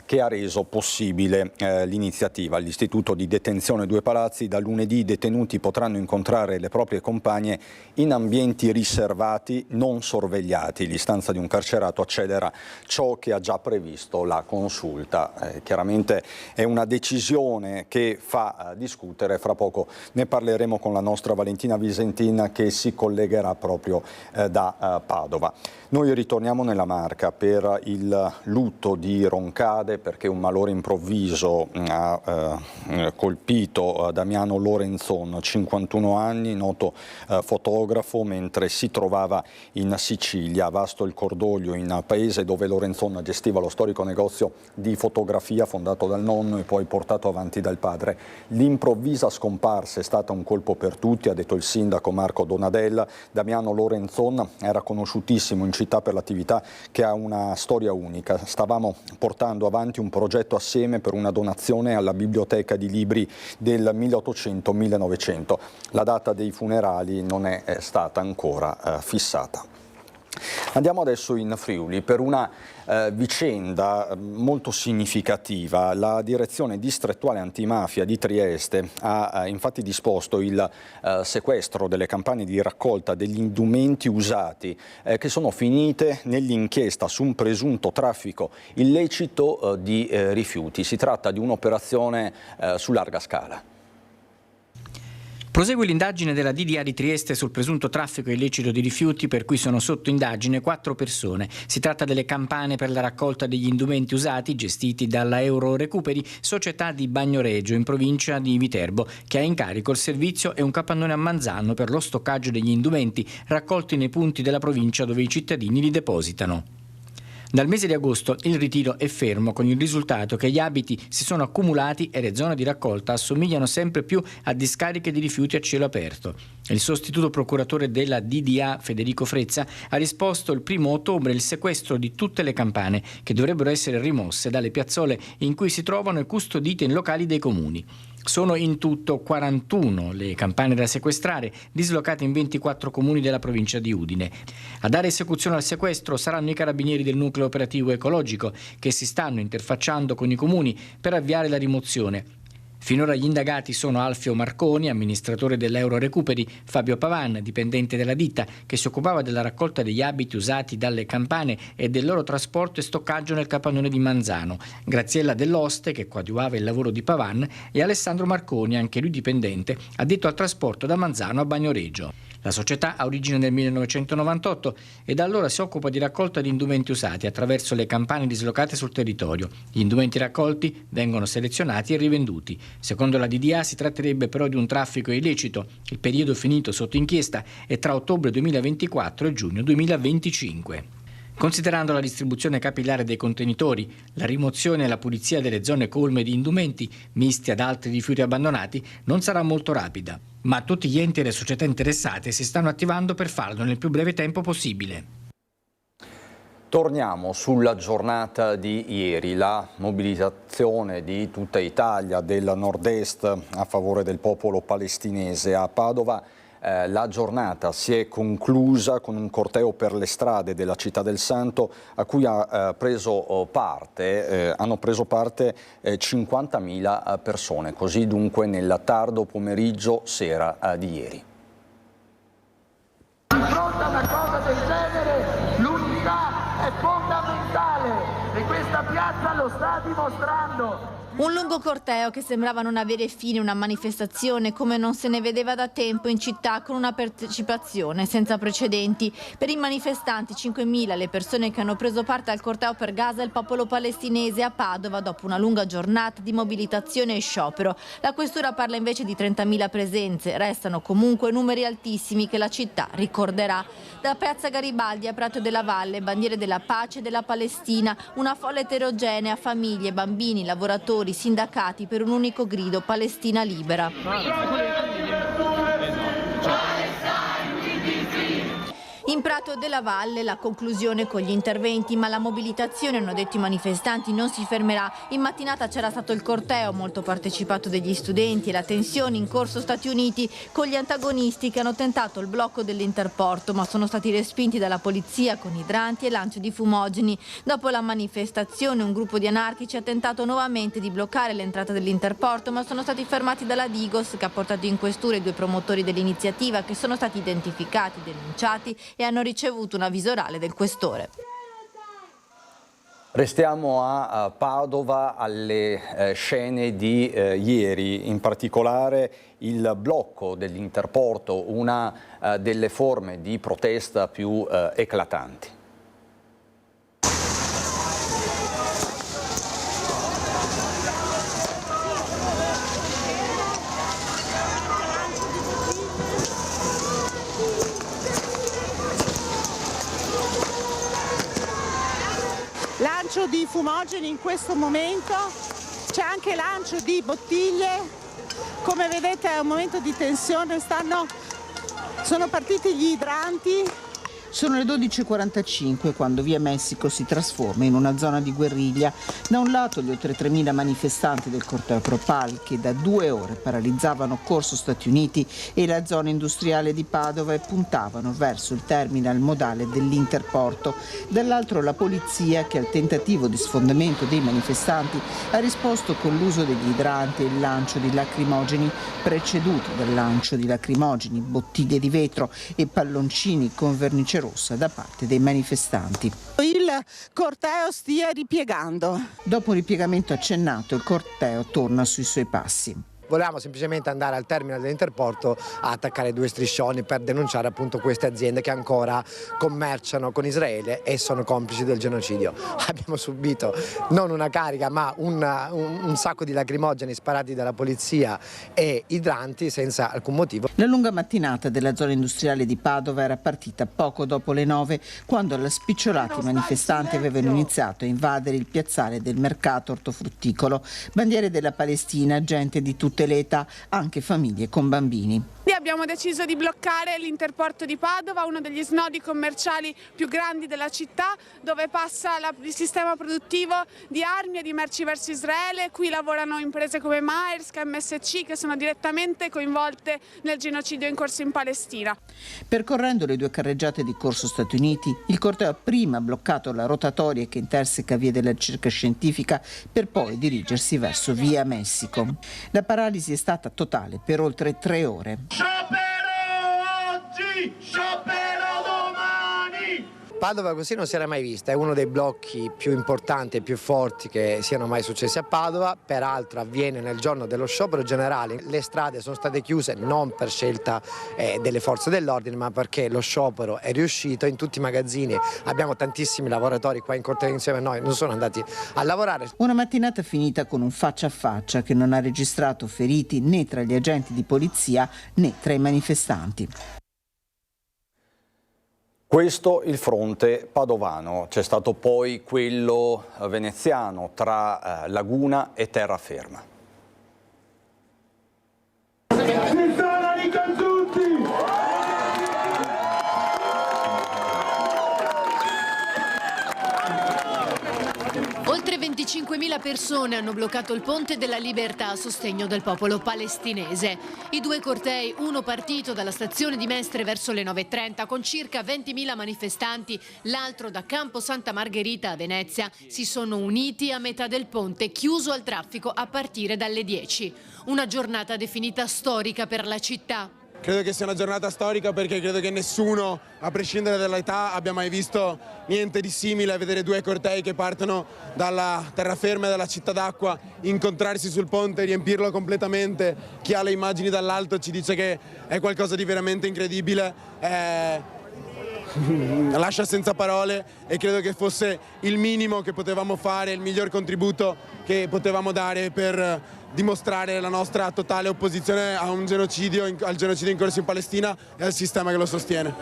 che ha reso possibile l'iniziativa. All'Istituto di Detenzione Due Palazzi da lunedì i detenuti potranno incontrare le proprie compagne in ambienti riservati, non sorvegliati. L'istanza di un carcerato accelera ciò che ha già previsto la consulta. Chiaramente è una decisione che fa discutere, fra poco ne parleremo con la nostra Valentina Visentin che si collegherà proprio da Padova. Noi ritorniamo nella Marca per il lutto di Roncade perché un malore improvviso ha colpito Damiano Lorenzon, 51 anni, noto fotografo, mentre si trovava in Sicilia. Vasto il cordoglio in paese dove Lorenzon gestiva lo storico negozio di fotografia fondato dal nonno e poi portato avanti dal padre. L'improvvisa scomparsa è stata un colpo per tutti, ha detto il sindaco Marco Donadella. Damiano Lorenzon era conosciutissimo in città per l'attività che ha una storia unica. Stavamo portando avanti un progetto assieme per una donazione alla biblioteca di libri del 1800-1900. La data dei funerali non è stata ancora fissata. Andiamo adesso in Friuli per una vicenda molto significativa. La direzione distrettuale antimafia di Trieste ha infatti disposto il sequestro delle campagne di raccolta degli indumenti usati che sono finite nell'inchiesta su un presunto traffico illecito di rifiuti. Si tratta di un'operazione su larga scala. Prosegue l'indagine della DDA di Trieste sul presunto traffico illecito di rifiuti per cui sono sotto indagine 4 persone. Si tratta delle campane per la raccolta degli indumenti usati gestiti dalla Euro Recuperi, società di Bagnoregio in provincia di Viterbo, che ha in carico il servizio e un capannone a Manzano per lo stoccaggio degli indumenti raccolti nei punti della provincia dove i cittadini li depositano. Dal mese di agosto il ritiro è fermo, con il risultato che gli abiti si sono accumulati e le zone di raccolta assomigliano sempre più a discariche di rifiuti a cielo aperto. Il sostituto procuratore della DDA, Federico Frezza, ha risposto il 1° ottobre il sequestro di tutte le campane che dovrebbero essere rimosse dalle piazzole in cui si trovano e custodite in locali dei comuni. Sono in tutto 41 le campane da sequestrare, dislocate in 24 comuni della provincia di Udine. A dare esecuzione al sequestro saranno i carabinieri del nucleo operativo ecologico, che si stanno interfacciando con i comuni per avviare la rimozione. Finora gli indagati sono Alfio Marconi, amministratore dell'Euro Recuperi, Fabio Pavan, dipendente della ditta, che si occupava della raccolta degli abiti usati dalle campane e del loro trasporto e stoccaggio nel capannone di Manzano, Graziella Dell'Oste, che coadiuvava il lavoro di Pavan, e Alessandro Marconi, anche lui dipendente, addetto al trasporto da Manzano a Bagnoregio. La società ha origine nel 1998 e da allora si occupa di raccolta di indumenti usati attraverso le campane dislocate sul territorio. Gli indumenti raccolti vengono selezionati e rivenduti. Secondo la DDA si tratterebbe però di un traffico illecito. Il periodo finito sotto inchiesta è tra ottobre 2024 e giugno 2025. Considerando la distribuzione capillare dei contenitori, la rimozione e la pulizia delle zone colme di indumenti misti ad altri rifiuti abbandonati non sarà molto rapida, ma tutti gli enti e le società interessate si stanno attivando per farlo nel più breve tempo possibile. Torniamo sulla giornata di ieri, la mobilitazione di tutta Italia, del nord-est a favore del popolo palestinese. A Padova la giornata si è conclusa con un corteo per le strade della Città del Santo a cui hanno preso parte 50.000 persone, così dunque nel tardo pomeriggio sera di ieri. Di fronte a una cosa del genere l'unità è fondamentale e questa piazza lo sta dimostrando. Un lungo corteo che sembrava non avere fine, una manifestazione come non se ne vedeva da tempo in città, con una partecipazione senza precedenti. Per i manifestanti 5.000 le persone che hanno preso parte al corteo per Gaza e il popolo palestinese a Padova dopo una lunga giornata di mobilitazione e sciopero. La questura parla invece di 30.000 presenze, restano comunque numeri altissimi che la città ricorderà. Da Piazza Garibaldi a Prato della Valle, bandiere della pace e della Palestina, una folla eterogenea, famiglie, bambini, lavoratori, sindacati per un unico grido: Palestina libera. In Prato della Valle la conclusione con gli interventi, ma la mobilitazione, hanno detto i manifestanti, non si fermerà. In mattinata c'era stato il corteo molto partecipato degli studenti e la tensione in corso Stati Uniti con gli antagonisti che hanno tentato il blocco dell'interporto, ma sono stati respinti dalla polizia con idranti e lancio di fumogeni. Dopo la manifestazione un gruppo di anarchici ha tentato nuovamente di bloccare l'entrata dell'interporto, ma sono stati fermati dalla Digos, che ha portato in questura i due promotori dell'iniziativa, che sono stati identificati, denunciati e hanno ricevuto una visorale del questore. Restiamo a Padova, alle scene di ieri, in particolare il blocco dell'interporto, una delle forme di protesta più eclatanti. Lancio di fumogeni in questo momento, c'è anche lancio di bottiglie, come vedete è un momento di tensione, sono partiti gli idranti. Sono le 12.45 quando Via Messico si trasforma in una zona di guerriglia. Da un lato gli oltre 3.000 manifestanti del corteo Propal che da 2 ore paralizzavano Corso Stati Uniti e la zona industriale di Padova e puntavano verso il terminal modale dell'interporto. Dall'altro la polizia che al tentativo di sfondamento dei manifestanti ha risposto con l'uso degli idranti e il lancio di lacrimogeni, preceduto dal lancio di lacrimogeni, bottiglie di vetro e palloncini con vernice rossa da parte dei manifestanti. Il corteo stia ripiegando. Dopo un ripiegamento accennato, il corteo torna sui suoi passi. Volevamo semplicemente andare al terminal dell'interporto a attaccare 2 striscioni per denunciare appunto queste aziende che ancora commerciano con Israele e sono complici del genocidio. Abbiamo subito non una carica ma un sacco di lacrimogeni sparati dalla polizia e idranti senza alcun motivo. La lunga mattinata della zona industriale di Padova era partita poco dopo le 9 quando la spicciolati manifestanti avevano iniziato a invadere il piazzale del mercato ortofrutticolo. Bandiere della Palestina, gente di tutte le età, anche famiglie con bambini. Abbiamo deciso di bloccare l'interporto di Padova, uno degli snodi commerciali più grandi della città, dove passa il sistema produttivo di armi e di merci verso Israele. Qui lavorano imprese come Maersk, MSC, che sono direttamente coinvolte nel genocidio in corso in Palestina. Percorrendo le 2 carreggiate di Corso Stati Uniti, il corteo ha prima bloccato la rotatoria che interseca via della ricerca scientifica per poi dirigersi verso via Messico. La paralisi è stata totale per oltre 3 ore. Sciopero oggi, sciopero domani! Padova così non si era mai vista, è uno dei blocchi più importanti e più forti che siano mai successi a Padova, peraltro avviene nel giorno dello sciopero generale, le strade sono state chiuse non per scelta delle forze dell'ordine ma perché lo sciopero è riuscito, in tutti i magazzini abbiamo tantissimi lavoratori qua in corteo insieme a noi, non sono andati a lavorare. Una mattinata finita con un faccia a faccia che non ha registrato feriti né tra gli agenti di polizia né tra i manifestanti. Questo il fronte padovano, c'è stato poi quello veneziano tra Laguna e Terraferma. Oltre 25.000 persone hanno bloccato il Ponte della Libertà a sostegno del popolo palestinese. I due cortei, uno partito dalla stazione di Mestre verso le 9:30 con circa 20.000 manifestanti, l'altro da Campo Santa Margherita a Venezia, si sono uniti a metà del ponte chiuso al traffico a partire dalle 10. Una giornata definita storica per la città. Credo che sia una giornata storica perché credo che nessuno, a prescindere dall'età, abbia mai visto niente di simile a vedere due cortei che partono dalla terraferma e dalla città d'acqua, incontrarsi sul ponte, riempirlo completamente. Chi ha le immagini dall'alto ci dice che è qualcosa di veramente incredibile. Lascia senza parole e credo che fosse il minimo che potevamo fare, il miglior contributo che potevamo dare per dimostrare la nostra totale opposizione a un genocidio, al genocidio in corso in Palestina e al sistema che lo sostiene.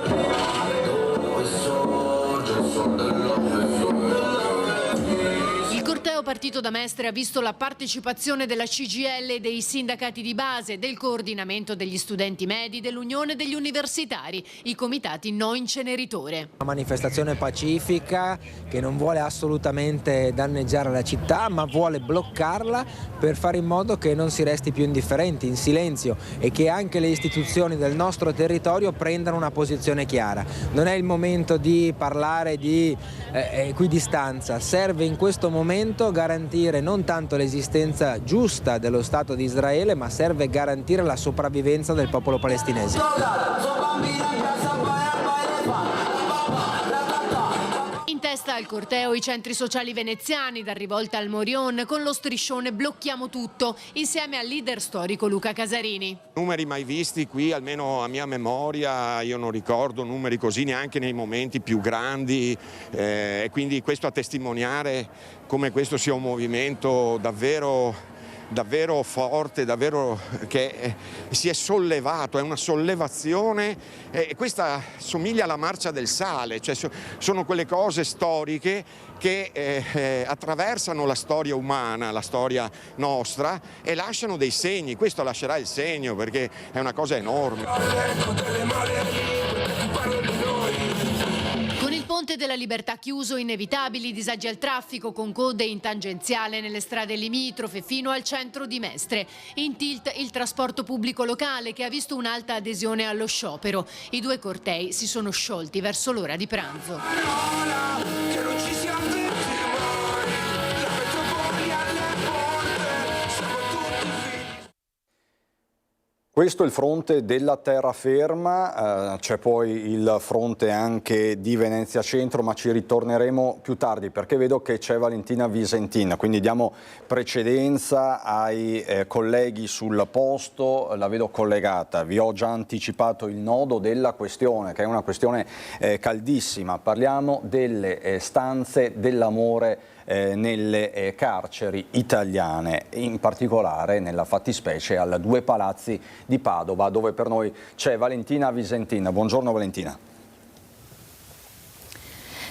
Il corteo partito da Mestre ha visto la partecipazione della CGIL e dei sindacati di base, del coordinamento degli studenti medi, dell'Unione degli universitari, i comitati no inceneritore. Una manifestazione pacifica che non vuole assolutamente danneggiare la città ma vuole bloccarla per fare in modo che non si resti più indifferenti, in silenzio e che anche le istituzioni del nostro territorio prendano una posizione chiara. Non è il momento di parlare di equidistanza, serve in questo momento garantire non tanto l'esistenza giusta dello Stato di Israele, ma serve garantire la sopravvivenza del popolo palestinese. In testa al corteo i centri sociali veneziani, da Rivolta al Morion, con lo striscione Blocchiamo tutto, insieme al leader storico Luca Casarini. Numeri mai visti qui, almeno a mia memoria, io non ricordo numeri così neanche nei momenti più grandi, e quindi questo a testimoniare come questo sia un movimento davvero forte, davvero che si è sollevato, è una sollevazione e questa somiglia alla marcia del sale, cioè sono quelle cose storiche che attraversano la storia umana, la storia nostra e lasciano dei segni, questo lascerà il segno perché è una cosa enorme. Ponte della Libertà chiuso, inevitabili disagi al traffico con code in tangenziale nelle strade limitrofe fino al centro di Mestre. In tilt il trasporto pubblico locale che ha visto un'alta adesione allo sciopero. I due cortei si sono sciolti verso l'ora di pranzo. Questo è il fronte della terraferma, c'è poi il fronte anche di Venezia Centro, ma ci ritorneremo più tardi perché vedo che c'è Valentina Visentin, quindi diamo precedenza ai colleghi sul posto, la vedo collegata. Vi ho già anticipato il nodo della questione, che è una questione caldissima. Parliamo delle stanze dell'amore nelle carceri italiane, in particolare nella fattispecie al Due Palazzi di Padova, dove per noi c'è Valentina Visentin. Buongiorno Valentina.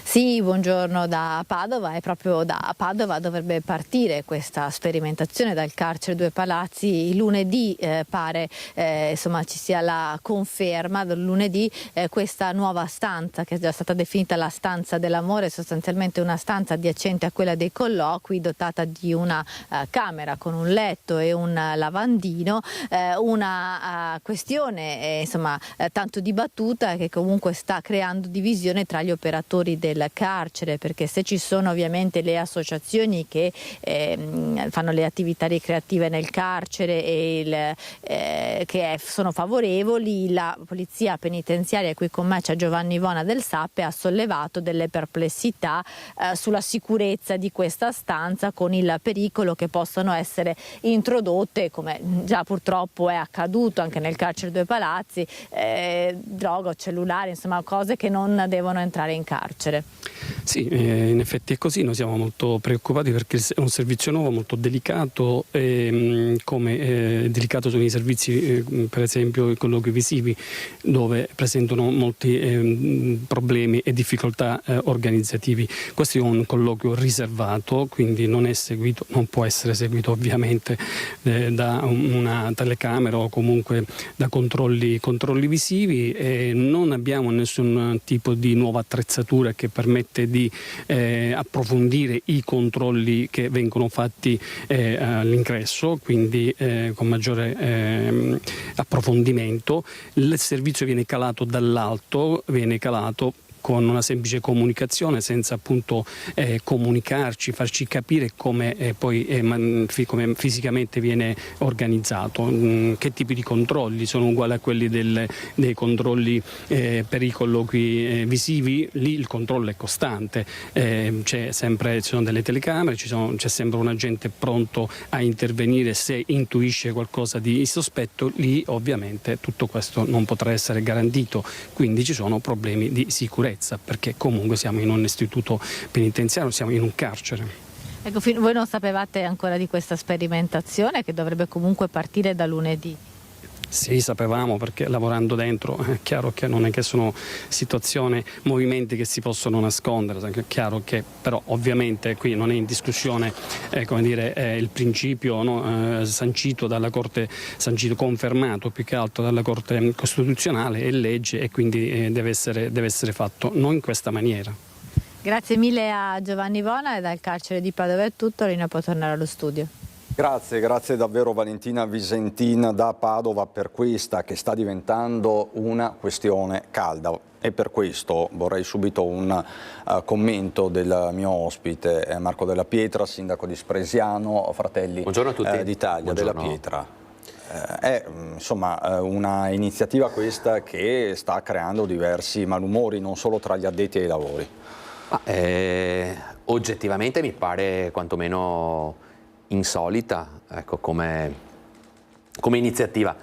Sì, buongiorno da Padova, e proprio da Padova dovrebbe partire questa sperimentazione dal carcere Due Palazzi. Lunedì pare ci sia la conferma, lunedì questa nuova stanza che è già stata definita la stanza dell'amore, sostanzialmente una stanza adiacente a quella dei colloqui, dotata di una camera con un letto e un lavandino, una questione tanto dibattuta che comunque sta creando divisione tra gli operatori del del carcere, perché se ci sono ovviamente le associazioni che fanno le attività ricreative nel carcere e sono favorevoli, la polizia penitenziaria, qui con me c'è Giovanni Vona del SAPPE, ha sollevato delle perplessità sulla sicurezza di questa stanza, con il pericolo che possano essere introdotte, come già purtroppo è accaduto anche nel carcere Due Palazzi, droga o cellulari, insomma cose che non devono entrare in carcere. Sì, in effetti è così, noi siamo molto preoccupati perché è un servizio nuovo, molto delicato, come delicato sono i servizi per esempio i colloqui visivi, dove presentano molti problemi e difficoltà organizzativi. Questo è un colloquio riservato, quindi non può essere seguito ovviamente da una telecamera o comunque da controlli visivi, e non abbiamo nessun tipo di nuova attrezzatura che permette di approfondire i controlli che vengono fatti all'ingresso, quindi con maggiore approfondimento. Il servizio viene calato dall'alto, viene calato con una semplice comunicazione, senza appunto comunicarci, farci capire come come fisicamente viene organizzato, che tipi di controlli sono uguali a quelli dei controlli per i colloqui visivi. Lì il controllo è costante, ci sono delle telecamere, c'è sempre un agente pronto a intervenire se intuisce qualcosa di sospetto. Lì ovviamente tutto questo non potrà essere garantito, quindi ci sono problemi di sicurezza, perché comunque siamo in un istituto penitenziario, siamo in un carcere. Ecco, voi non sapevate ancora di questa sperimentazione che dovrebbe comunque partire da lunedì? Sì, sapevamo, perché lavorando dentro è chiaro che non è che sono situazioni, movimenti che si possono nascondere, è chiaro che però ovviamente qui non è in discussione il principio sancito dalla Corte, confermato più che altro dalla Corte Costituzionale, è legge, e quindi deve essere fatto non in questa maniera. Grazie mille a Giovanni Vona, e dal carcere di Padova è tutto, Rina può tornare allo studio. Grazie davvero Valentina Visentin da Padova per questa che sta diventando una questione calda, e per questo vorrei subito un commento del mio ospite Marco Della Pietra, sindaco di Spresiano, Fratelli d'Italia. Della Pietra. È insomma una iniziativa questa che sta creando diversi malumori non solo tra gli addetti ai lavori. Oggettivamente mi pare quantomeno insolita, ecco, come iniziativa.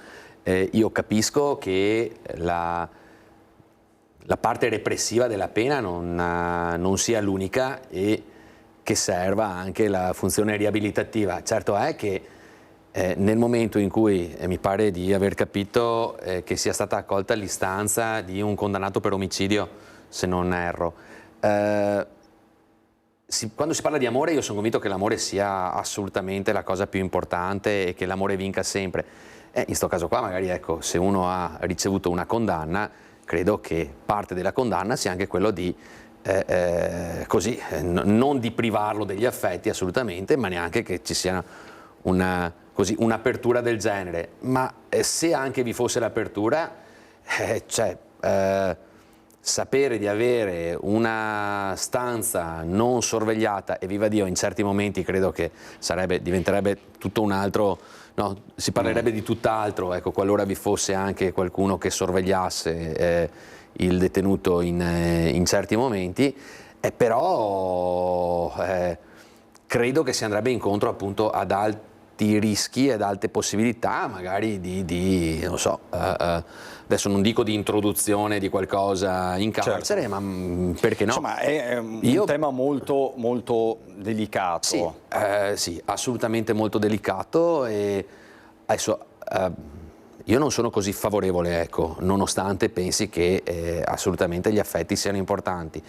Io capisco che la parte repressiva della pena non sia l'unica e che serva anche la funzione riabilitativa. Certo è che nel momento in cui mi pare di aver capito che sia stata accolta l'istanza di un condannato per omicidio, se non erro, quando si parla di amore io sono convinto che l'amore sia assolutamente la cosa più importante e che l'amore vinca sempre. In questo caso qua magari, ecco, se uno ha ricevuto una condanna, credo che parte della condanna sia anche quello di non di privarlo degli affetti assolutamente, ma neanche che ci sia un'apertura del genere. Ma se anche vi fosse l'apertura, sapere di avere una stanza non sorvegliata, e viva Dio in certi momenti credo che diventerebbe tutto un altro, si parlerebbe di tutt'altro, ecco, qualora vi fosse anche qualcuno che sorvegliasse il detenuto in certi momenti, però credo che si andrebbe incontro appunto ad alti rischi ed alte possibilità magari di non so, adesso non dico di introduzione di qualcosa in carcere, certo, ma perché no? Insomma, è un tema molto, molto delicato. Sì, assolutamente molto delicato, e adesso io non sono così favorevole, ecco, nonostante pensi che assolutamente gli affetti siano importanti.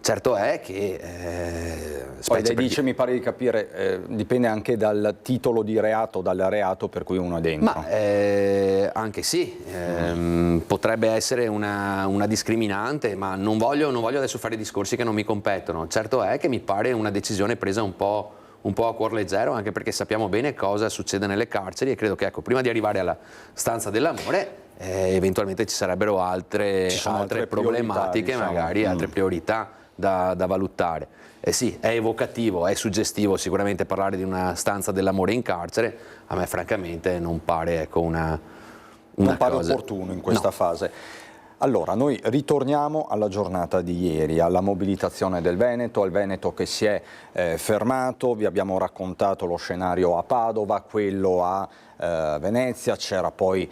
Certo è che poi lei dice, mi pare di capire, dipende anche dal titolo di reato, dal reato per cui uno è dentro. Ma anche sì, potrebbe essere una discriminante, ma non voglio adesso fare discorsi che non mi competono. Certo è che mi pare una decisione presa un po' a cuor leggero, anche perché sappiamo bene cosa succede nelle carceri, e credo che, ecco, prima di arrivare alla stanza dell'amore eventualmente ci sarebbero altre problematiche, diciamo, magari altre priorità. da valutare. Sì, è evocativo, è suggestivo sicuramente parlare di una stanza dell'amore in carcere, a me francamente non pare, ecco, una non pare cosa opportuno in questa fase. Allora, noi ritorniamo alla giornata di ieri, alla mobilitazione del Veneto, al Veneto che si è fermato. Vi abbiamo raccontato lo scenario a Padova, quello a Venezia, c'era poi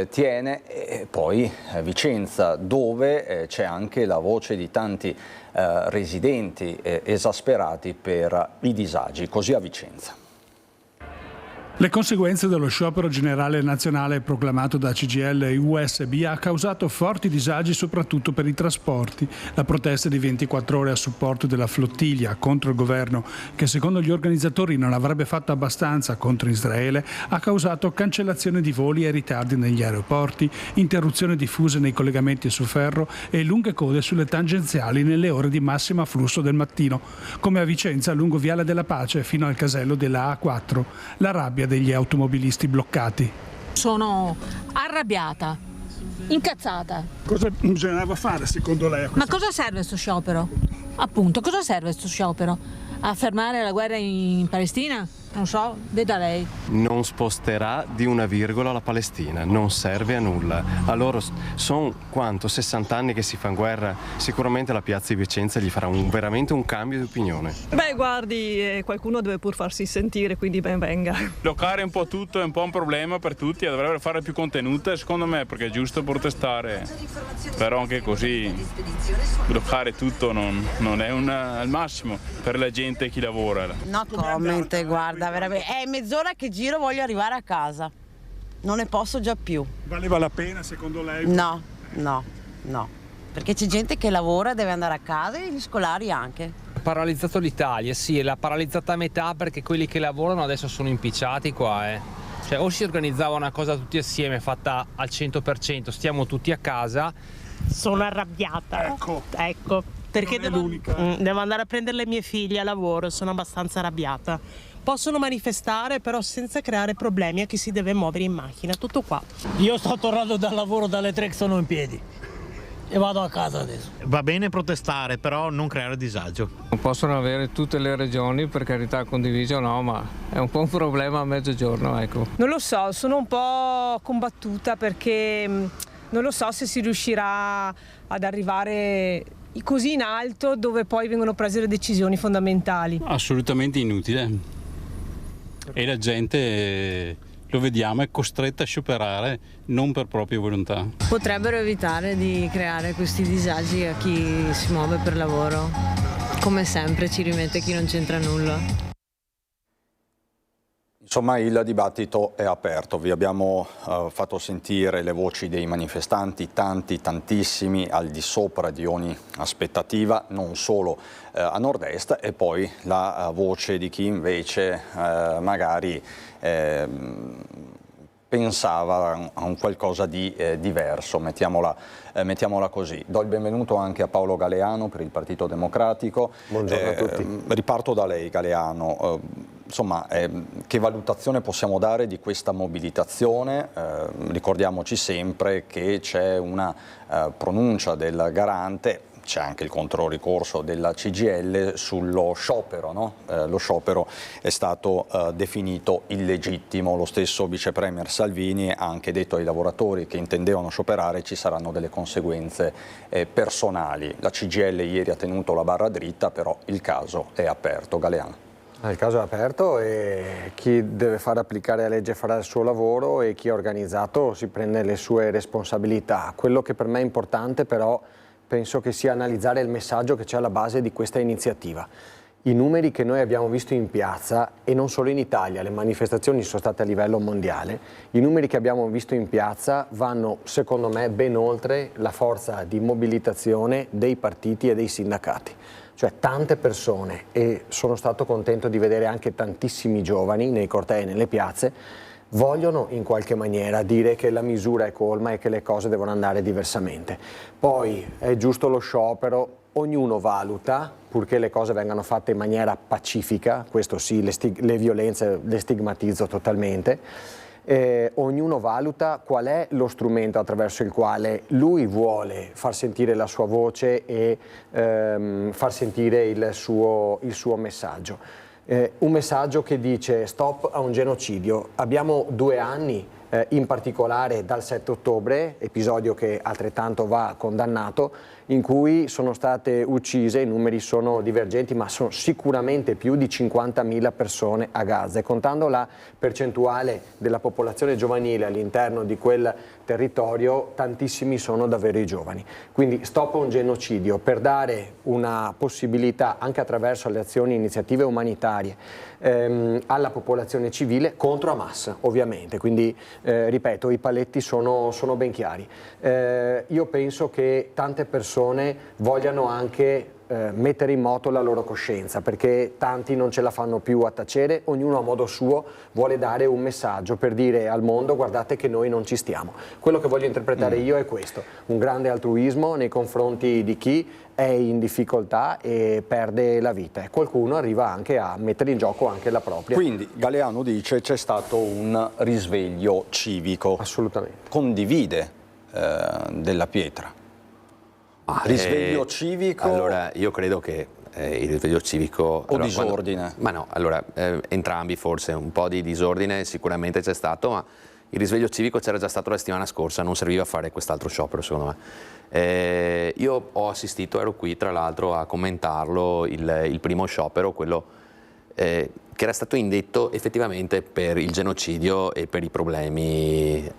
Thiene e poi Vicenza, dove c'è anche la voce di tanti residenti esasperati per i disagi, così a Vicenza. Le conseguenze dello sciopero generale nazionale proclamato da CGIL e USB ha causato forti disagi soprattutto per i trasporti. La protesta di 24 ore a supporto della flottiglia contro il governo, che secondo gli organizzatori non avrebbe fatto abbastanza contro Israele, ha causato cancellazione di voli e ritardi negli aeroporti, interruzioni diffuse nei collegamenti su ferro e lunghe code sulle tangenziali nelle ore di massimo afflusso del mattino, come a Vicenza lungo Viale della Pace fino al casello della A4. La rabbia degli automobilisti bloccati. Sono arrabbiata, incazzata. Cosa bisognava fare secondo lei? Ma cosa serve questo sciopero? Appunto, cosa serve questo sciopero? A fermare la guerra in Palestina? Non so, veda lei. Non sposterà di una virgola la Palestina, non serve a nulla. A loro sono quanto 60 anni che si fanno guerra, sicuramente la piazza di Vicenza gli farà veramente un cambio di opinione. Beh, guardi, qualcuno deve pur farsi sentire, quindi ben venga. Bloccare un po' tutto è un po' un problema per tutti, dovrebbero fare più contenute secondo me, perché è giusto protestare, però anche così bloccare tutto non è al massimo per la gente e chi lavora. No comment, guarda. Veramente. È mezz'ora che giro, voglio arrivare a casa. Non ne posso già più. Valeva la pena secondo lei? No. Perché c'è gente che lavora e deve andare a casa e gli scolari anche. Paralizzato l'Italia, sì, l'ha paralizzata a metà perché quelli che lavorano adesso sono impicciati qua. Cioè, o si organizzava una cosa tutti assieme fatta al 100%, stiamo tutti a casa. Sono arrabbiata. Ecco. Perché devo andare a prendere le mie figlie a lavoro, sono abbastanza arrabbiata. Possono manifestare però senza creare problemi a chi si deve muovere in macchina, tutto qua. Io sto tornando dal lavoro dalle 3 che sono in piedi e vado a casa adesso. Va bene protestare, però non creare disagio. Non possono avere tutte le regioni, per carità, condiviso no, ma è un po' un problema a mezzogiorno, ecco. Non lo so, sono un po' combattuta perché non lo so se si riuscirà ad arrivare così in alto dove poi vengono prese le decisioni fondamentali. Assolutamente inutile. E la gente, lo vediamo, è costretta a scioperare non per propria volontà. Potrebbero evitare di creare questi disagi a chi si muove per lavoro. Come sempre ci rimette chi non c'entra nulla. Insomma, il dibattito è aperto, vi abbiamo fatto sentire le voci dei manifestanti, tantissimi, al di sopra di ogni aspettativa, non solo a nord-est, e poi la voce di chi invece magari pensava a un qualcosa di diverso, mettiamola così. Do il benvenuto anche a Paolo Galeano per il Partito Democratico. Buongiorno a tutti. Riparto da lei, Galeano. Insomma, che valutazione possiamo dare di questa mobilitazione? Ricordiamoci sempre che c'è una pronuncia del garante, c'è anche il controricorso della CGIL sullo sciopero, no? Lo sciopero è stato definito illegittimo, lo stesso vice premier Salvini ha anche detto ai lavoratori che intendevano scioperare ci saranno delle conseguenze personali. La CGIL ieri ha tenuto la barra dritta, però il caso è aperto. Galeano. Il caso è aperto e chi deve fare applicare la legge farà il suo lavoro e chi ha organizzato si prende le sue responsabilità. Quello che per me è importante però penso che sia analizzare il messaggio che c'è alla base di questa iniziativa. I numeri che noi abbiamo visto in piazza, e non solo in Italia, le manifestazioni sono state a livello mondiale, i numeri che abbiamo visto in piazza vanno secondo me ben oltre la forza di mobilitazione dei partiti e dei sindacati. Cioè tante persone, e sono stato contento di vedere anche tantissimi giovani nei cortei, nelle piazze, vogliono in qualche maniera dire che la misura è colma e che le cose devono andare diversamente. Poi è giusto lo sciopero, ognuno valuta, purché le cose vengano fatte in maniera pacifica, questo sì, le violenze le stigmatizzo totalmente. ognuno valuta qual è lo strumento attraverso il quale lui vuole far sentire la sua voce e far sentire il suo messaggio. Un messaggio che dice stop a un genocidio. Abbiamo 2 anni, in particolare dal 7 ottobre, episodio che altrettanto va condannato, in cui sono state uccise, i numeri sono divergenti, ma sono sicuramente più di 50.000 persone a Gaza. E contando la percentuale della popolazione giovanile all'interno di quel territorio, tantissimi sono davvero i giovani. Quindi stop a un genocidio per dare una possibilità, anche attraverso le azioni e iniziative umanitarie, alla popolazione civile contro Hamas, ovviamente. Quindi, ripeto, i paletti sono ben chiari. Io penso che tante persone vogliano anche mettere in moto la loro coscienza, perché tanti non ce la fanno più a tacere, ognuno a modo suo vuole dare un messaggio per dire al mondo guardate che noi non ci stiamo. Quello che voglio interpretare io è questo, un grande altruismo nei confronti di chi è in difficoltà e perde la vita, e qualcuno arriva anche a mettere in gioco anche la propria. Quindi Galeano dice c'è stato un risveglio civico. Assolutamente. Condivide Della Pietra. Risveglio civico? Allora, io credo che il risveglio civico... O disordine? Ma no, allora, entrambi forse, un po' di disordine sicuramente c'è stato, ma il risveglio civico c'era già stato la settimana scorsa, non serviva a fare quest'altro sciopero secondo me. Io ho assistito, ero qui tra l'altro a commentarlo, il primo sciopero, quello che era stato indetto effettivamente per il genocidio e per i problemi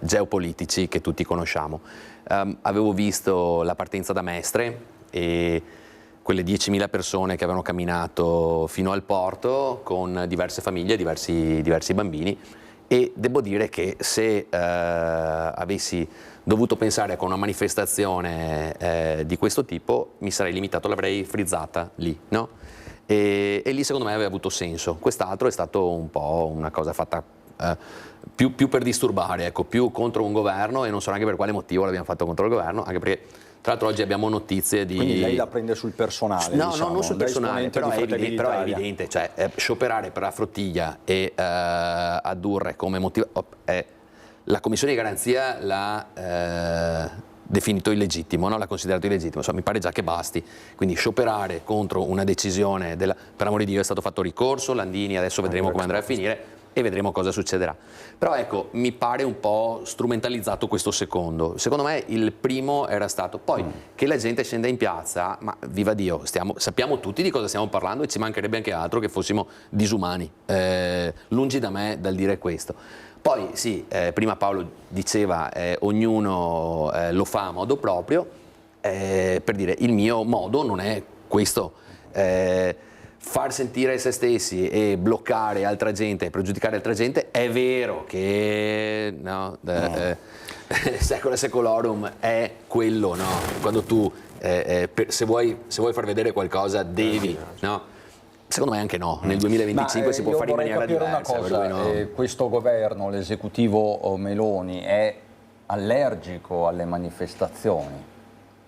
geopolitici che tutti conosciamo. Avevo visto la partenza da Mestre e quelle 10.000 persone che avevano camminato fino al porto con diverse famiglie, diversi bambini, e devo dire che se avessi dovuto pensare con una manifestazione di questo tipo mi sarei limitato, l'avrei frizzata lì, no? E lì secondo me aveva avuto senso. Quest'altro è stato un po' una cosa fatta più per disturbare, ecco, più contro un governo, e non so neanche per quale motivo l'abbiamo fatto contro il governo, anche perché tra l'altro oggi abbiamo notizie di... Quindi lei la prende sul personale? No, diciamo, no, non sul personale, però è evidente, cioè scioperare per la flottiglia e addurre come motivo... la Commissione di Garanzia l'ha definito illegittimo, no? L'ha considerato illegittimo, insomma, mi pare già che basti. Quindi scioperare contro una decisione, per amore di Dio è stato fatto ricorso, Landini, adesso vedremo come andrà a finire e vedremo cosa succederà. Però ecco, mi pare un po' strumentalizzato questo secondo. Secondo me il primo era stato poi che la gente scenda in piazza, ma viva Dio, sappiamo tutti di cosa stiamo parlando e ci mancherebbe anche altro che fossimo disumani, lungi da me dal dire questo. Poi sì, prima Paolo diceva ognuno lo fa a modo proprio, per dire il mio modo non è questo, far sentire se stessi e bloccare altra gente e pregiudicare altra gente. È vero che no, secolo secolorum è quello, no? Quando tu se vuoi far vedere qualcosa devi, no? Secondo me anche no, nel 2025 si può fare in maniera diversa. Una cosa, questo governo, l'esecutivo Meloni, è allergico alle manifestazioni?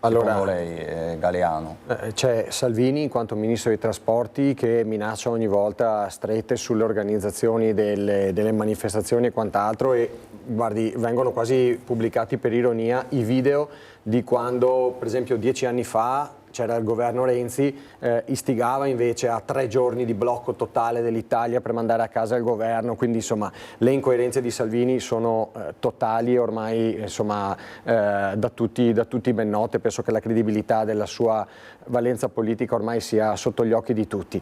Allora, secondo lei, Galeano? C'è Salvini in quanto Ministro dei Trasporti che minaccia ogni volta strette sulle organizzazioni delle manifestazioni e quant'altro, e guardi, vengono quasi pubblicati per ironia i video di quando, per esempio, 10 anni fa c'era il governo Renzi, istigava invece a 3 giorni di blocco totale dell'Italia per mandare a casa il governo. Quindi insomma le incoerenze di Salvini sono totali, ormai insomma da tutti ben note. Penso che la credibilità della sua valenza politica ormai sia sotto gli occhi di tutti.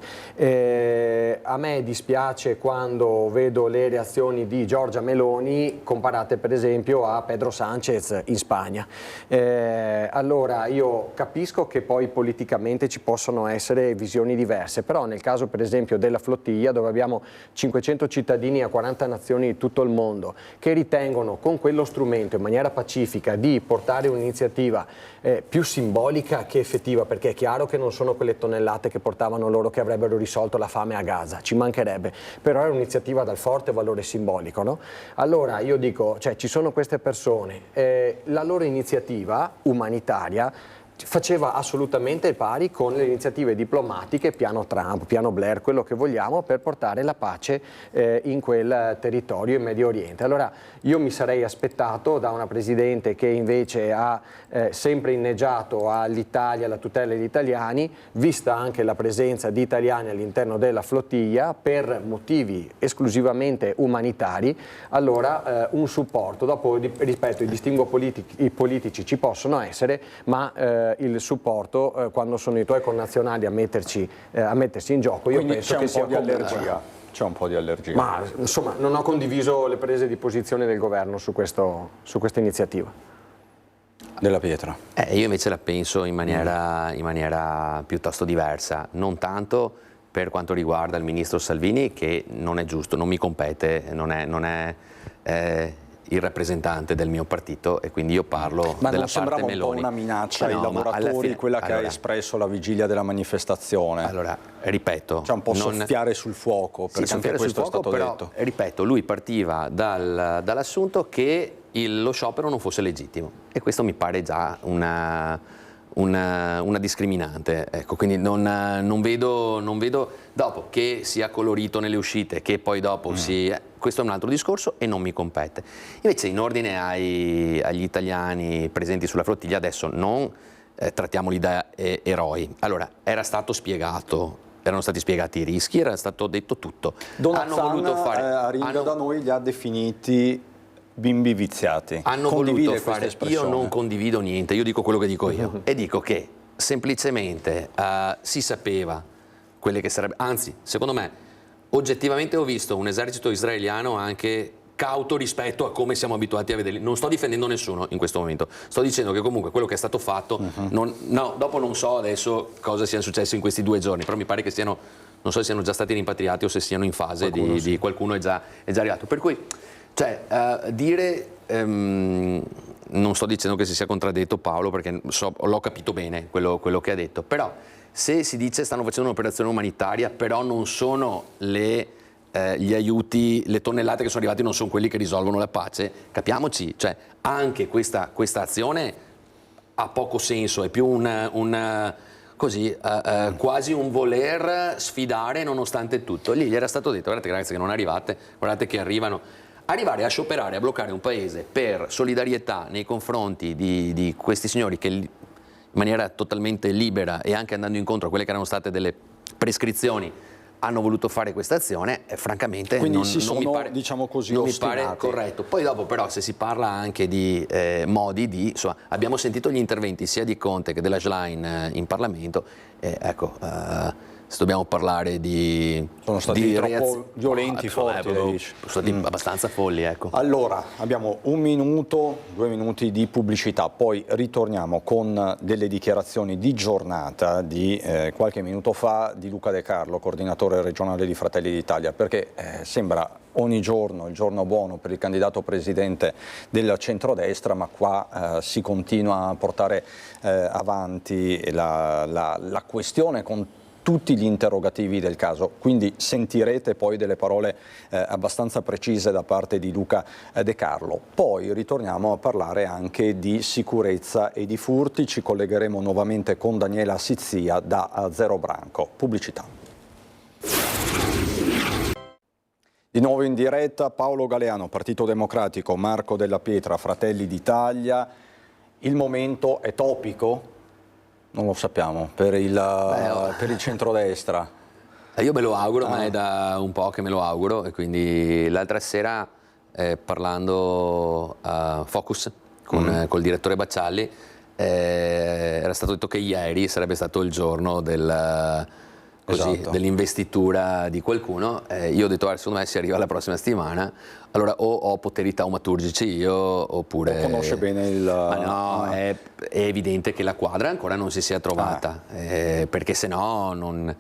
A me dispiace quando vedo le reazioni di Giorgia Meloni comparate per esempio a Pedro Sánchez in Spagna. Allora io capisco che poi politicamente ci possono essere visioni diverse, però nel caso per esempio della flottiglia, dove abbiamo 500 cittadini a 40 nazioni di tutto il mondo che ritengono con quello strumento in maniera pacifica di portare un'iniziativa più simbolica che effettiva, perché è chiaro che non sono quelle tonnellate che portavano loro che avrebbero risolto la fame a Gaza, ci mancherebbe, però è un'iniziativa dal forte valore simbolico, no? Allora io dico, cioè ci sono queste persone, la loro iniziativa umanitaria faceva assolutamente il pari con le iniziative diplomatiche, piano Trump, piano Blair, quello che vogliamo, per portare la pace in quel territorio in Medio Oriente. Allora io mi sarei aspettato da una Presidente che invece ha sempre inneggiato all'Italia, alla tutela degli italiani, vista anche la presenza di italiani all'interno della flottiglia per motivi esclusivamente umanitari, allora un supporto. Dopo, ripeto, i distinguo politici ci possono essere, ma il supporto quando sono i tuoi connazionali a mettersi in gioco, io quindi penso che sia allergia. C'è un po' di allergia. Ma insomma non ho condiviso le prese di posizione del governo su questa iniziativa. Della Pietra. Io invece la penso in maniera piuttosto diversa, non tanto per quanto riguarda il ministro Salvini, che non è giusto, non mi compete, non è il rappresentante del mio partito, e quindi io parlo della parte Meloni. Ma non sembrava un po' una minaccia ai lavoratori, quella che ha espresso la vigilia della manifestazione? Allora, ripeto... C'è un po' soffiare sul fuoco, perché anche questo è stato detto. Ripeto, lui partiva dall'assunto che lo sciopero non fosse legittimo, e questo mi pare già una discriminante, ecco, quindi non vedo dopo che sia colorito nelle uscite, che poi dopo questo è un altro discorso e non mi compete. Invece in ordine agli italiani presenti sulla flottiglia, adesso non trattiamoli da eroi. Allora, erano stati spiegati i rischi, era stato detto tutto. Donat arriva da noi, li ha definiti bimbi viziati. Hanno voluto fare, io non condivido niente, io dico quello che dico io e dico che semplicemente si sapeva quelle che sarebbe, anzi secondo me oggettivamente ho visto un esercito israeliano anche cauto rispetto a come siamo abituati a vederli. Non sto difendendo nessuno in questo momento, sto dicendo che comunque quello che è stato fatto, dopo non so adesso cosa sia successo in questi 2 giorni, però mi pare che siano, non so se siano già stati rimpatriati o se siano in fase di qualcuno è già arrivato, per cui non sto dicendo che si sia contraddetto Paolo, perché l'ho capito bene quello che ha detto, però se si dice stanno facendo un'operazione umanitaria, però non sono gli aiuti, le tonnellate che sono arrivate non sono quelli che risolvono la pace, capiamoci, cioè anche questa azione ha poco senso, è più quasi un voler sfidare nonostante tutto. Lì gli era stato detto: guardate ragazzi che non arrivate, guardate che arrivare a scioperare, a bloccare un paese per solidarietà nei confronti di questi signori che in maniera totalmente libera e anche andando incontro a quelle che erano state delle prescrizioni hanno voluto fare questa azione, francamente quindi non mi pare, diciamo così, non mi pare corretto. Poi dopo però se si parla anche di modi di, insomma, abbiamo sentito gli interventi sia di Conte che della Schlein in Parlamento, se dobbiamo parlare sono stati troppo violenti, forti, sono stati abbastanza folli, ecco. Allora, abbiamo 1 minuto, 2 minuti di pubblicità, poi ritorniamo con delle dichiarazioni di giornata di qualche minuto fa di Luca De Carlo, coordinatore regionale di Fratelli d'Italia, perché sembra ogni giorno il giorno buono per il candidato presidente del centrodestra, ma qua si continua a portare avanti la questione con tutti gli interrogativi del caso, quindi sentirete poi delle parole abbastanza precise da parte di Luca De Carlo. Poi ritorniamo a parlare anche di sicurezza e di furti, ci collegheremo nuovamente con Daniela Sizzia da Zero Branco. Pubblicità. Di nuovo in diretta Paolo Galeano, Partito Democratico, Marco Della Pietra, Fratelli d'Italia. Il momento è topico? Non lo sappiamo, per il centrodestra. Io me lo auguro, ma è da un po' che me lo auguro, e quindi l'altra sera parlando a Focus col direttore Baccialli era stato detto che ieri sarebbe stato il giorno dell'investitura di qualcuno. Io ho detto secondo me si arriva la prossima settimana, allora o ho poteri taumaturgici io oppure... Conosce bene il... Ma no, è evidente che la quadra ancora non si sia trovata, perché se no non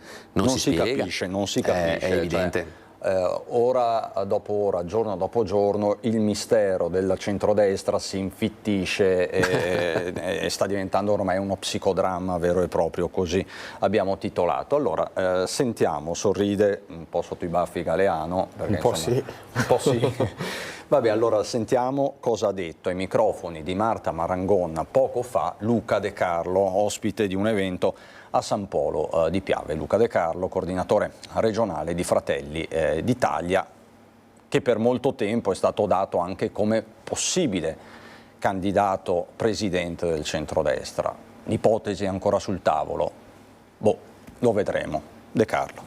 si spiega. Non si capisce, è evidente. Ora dopo ora, giorno dopo giorno, il mistero del centrodestra si infittisce e sta diventando ormai uno psicodramma vero e proprio, così abbiamo titolato. Allora, sentiamo, sorride un po' sotto i baffi Galeano, perché, un po' insomma, sì. Vabbè, allora sentiamo cosa ha detto ai microfoni di Marta Marangon poco fa Luca De Carlo, ospite di un evento a San Polo di Piave. Luca De Carlo, coordinatore regionale di Fratelli d'Italia, che per molto tempo è stato dato anche come possibile candidato presidente del centrodestra. L'ipotesi è ancora sul tavolo? Boh, lo vedremo. De Carlo.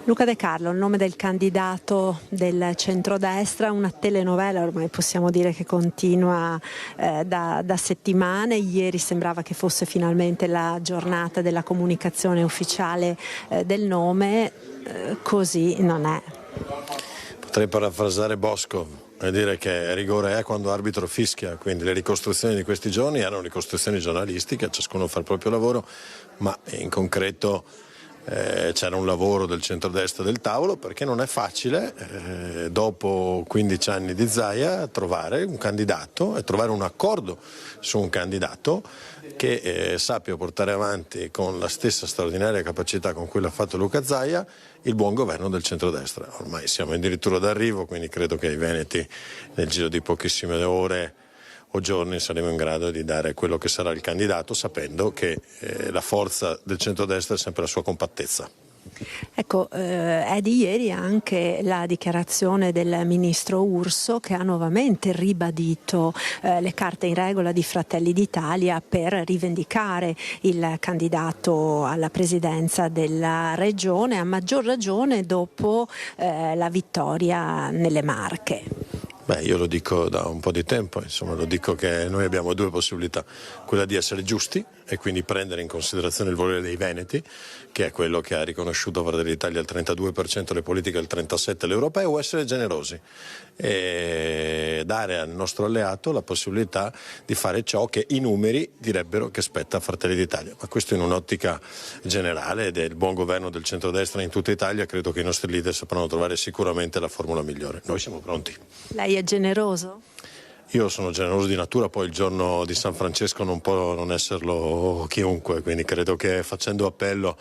Luca De Carlo, il nome del candidato del centrodestra, una telenovela ormai possiamo dire che continua da settimane. Ieri sembrava che fosse finalmente la giornata della comunicazione ufficiale del nome, così non è. Potrei parafrasare Bosco e dire che rigore è quando arbitro fischia, quindi le ricostruzioni di questi giorni erano ricostruzioni giornalistiche, ciascuno fa il proprio lavoro, ma in concreto c'era un lavoro del centrodestra del tavolo, perché non è facile dopo 15 anni di Zaia trovare un candidato e trovare un accordo su un candidato che sappia portare avanti con la stessa straordinaria capacità con cui l'ha fatto Luca Zaia il buon governo del centrodestra. Ormai siamo addirittura d'arrivo, quindi credo che i veneti nel giro di pochissime ore o giorni saremo in grado di dare quello che sarà il candidato, sapendo che la forza del centrodestra è sempre la sua compattezza. Ecco, è di ieri anche la dichiarazione del ministro Urso, che ha nuovamente ribadito le carte in regola di Fratelli d'Italia per rivendicare il candidato alla presidenza della regione, a maggior ragione dopo la vittoria nelle Marche. Beh, io lo dico da un po' di tempo, insomma, lo dico che noi abbiamo due possibilità, quella di essere giusti e quindi prendere in considerazione il volere dei veneti, che è quello che ha riconosciuto Fratelli d'Italia il 32% le politiche, il 37% le europee, o essere generosi e dare al nostro alleato la possibilità di fare ciò che i numeri direbbero che spetta a Fratelli d'Italia. Ma questo in un'ottica generale del buon governo del centrodestra in tutta Italia. Credo che i nostri leader sapranno trovare sicuramente la formula migliore. Noi siamo pronti. Lei è generoso? Io sono generoso di natura, poi il giorno di San Francesco non può non esserlo chiunque, quindi credo che facendo appello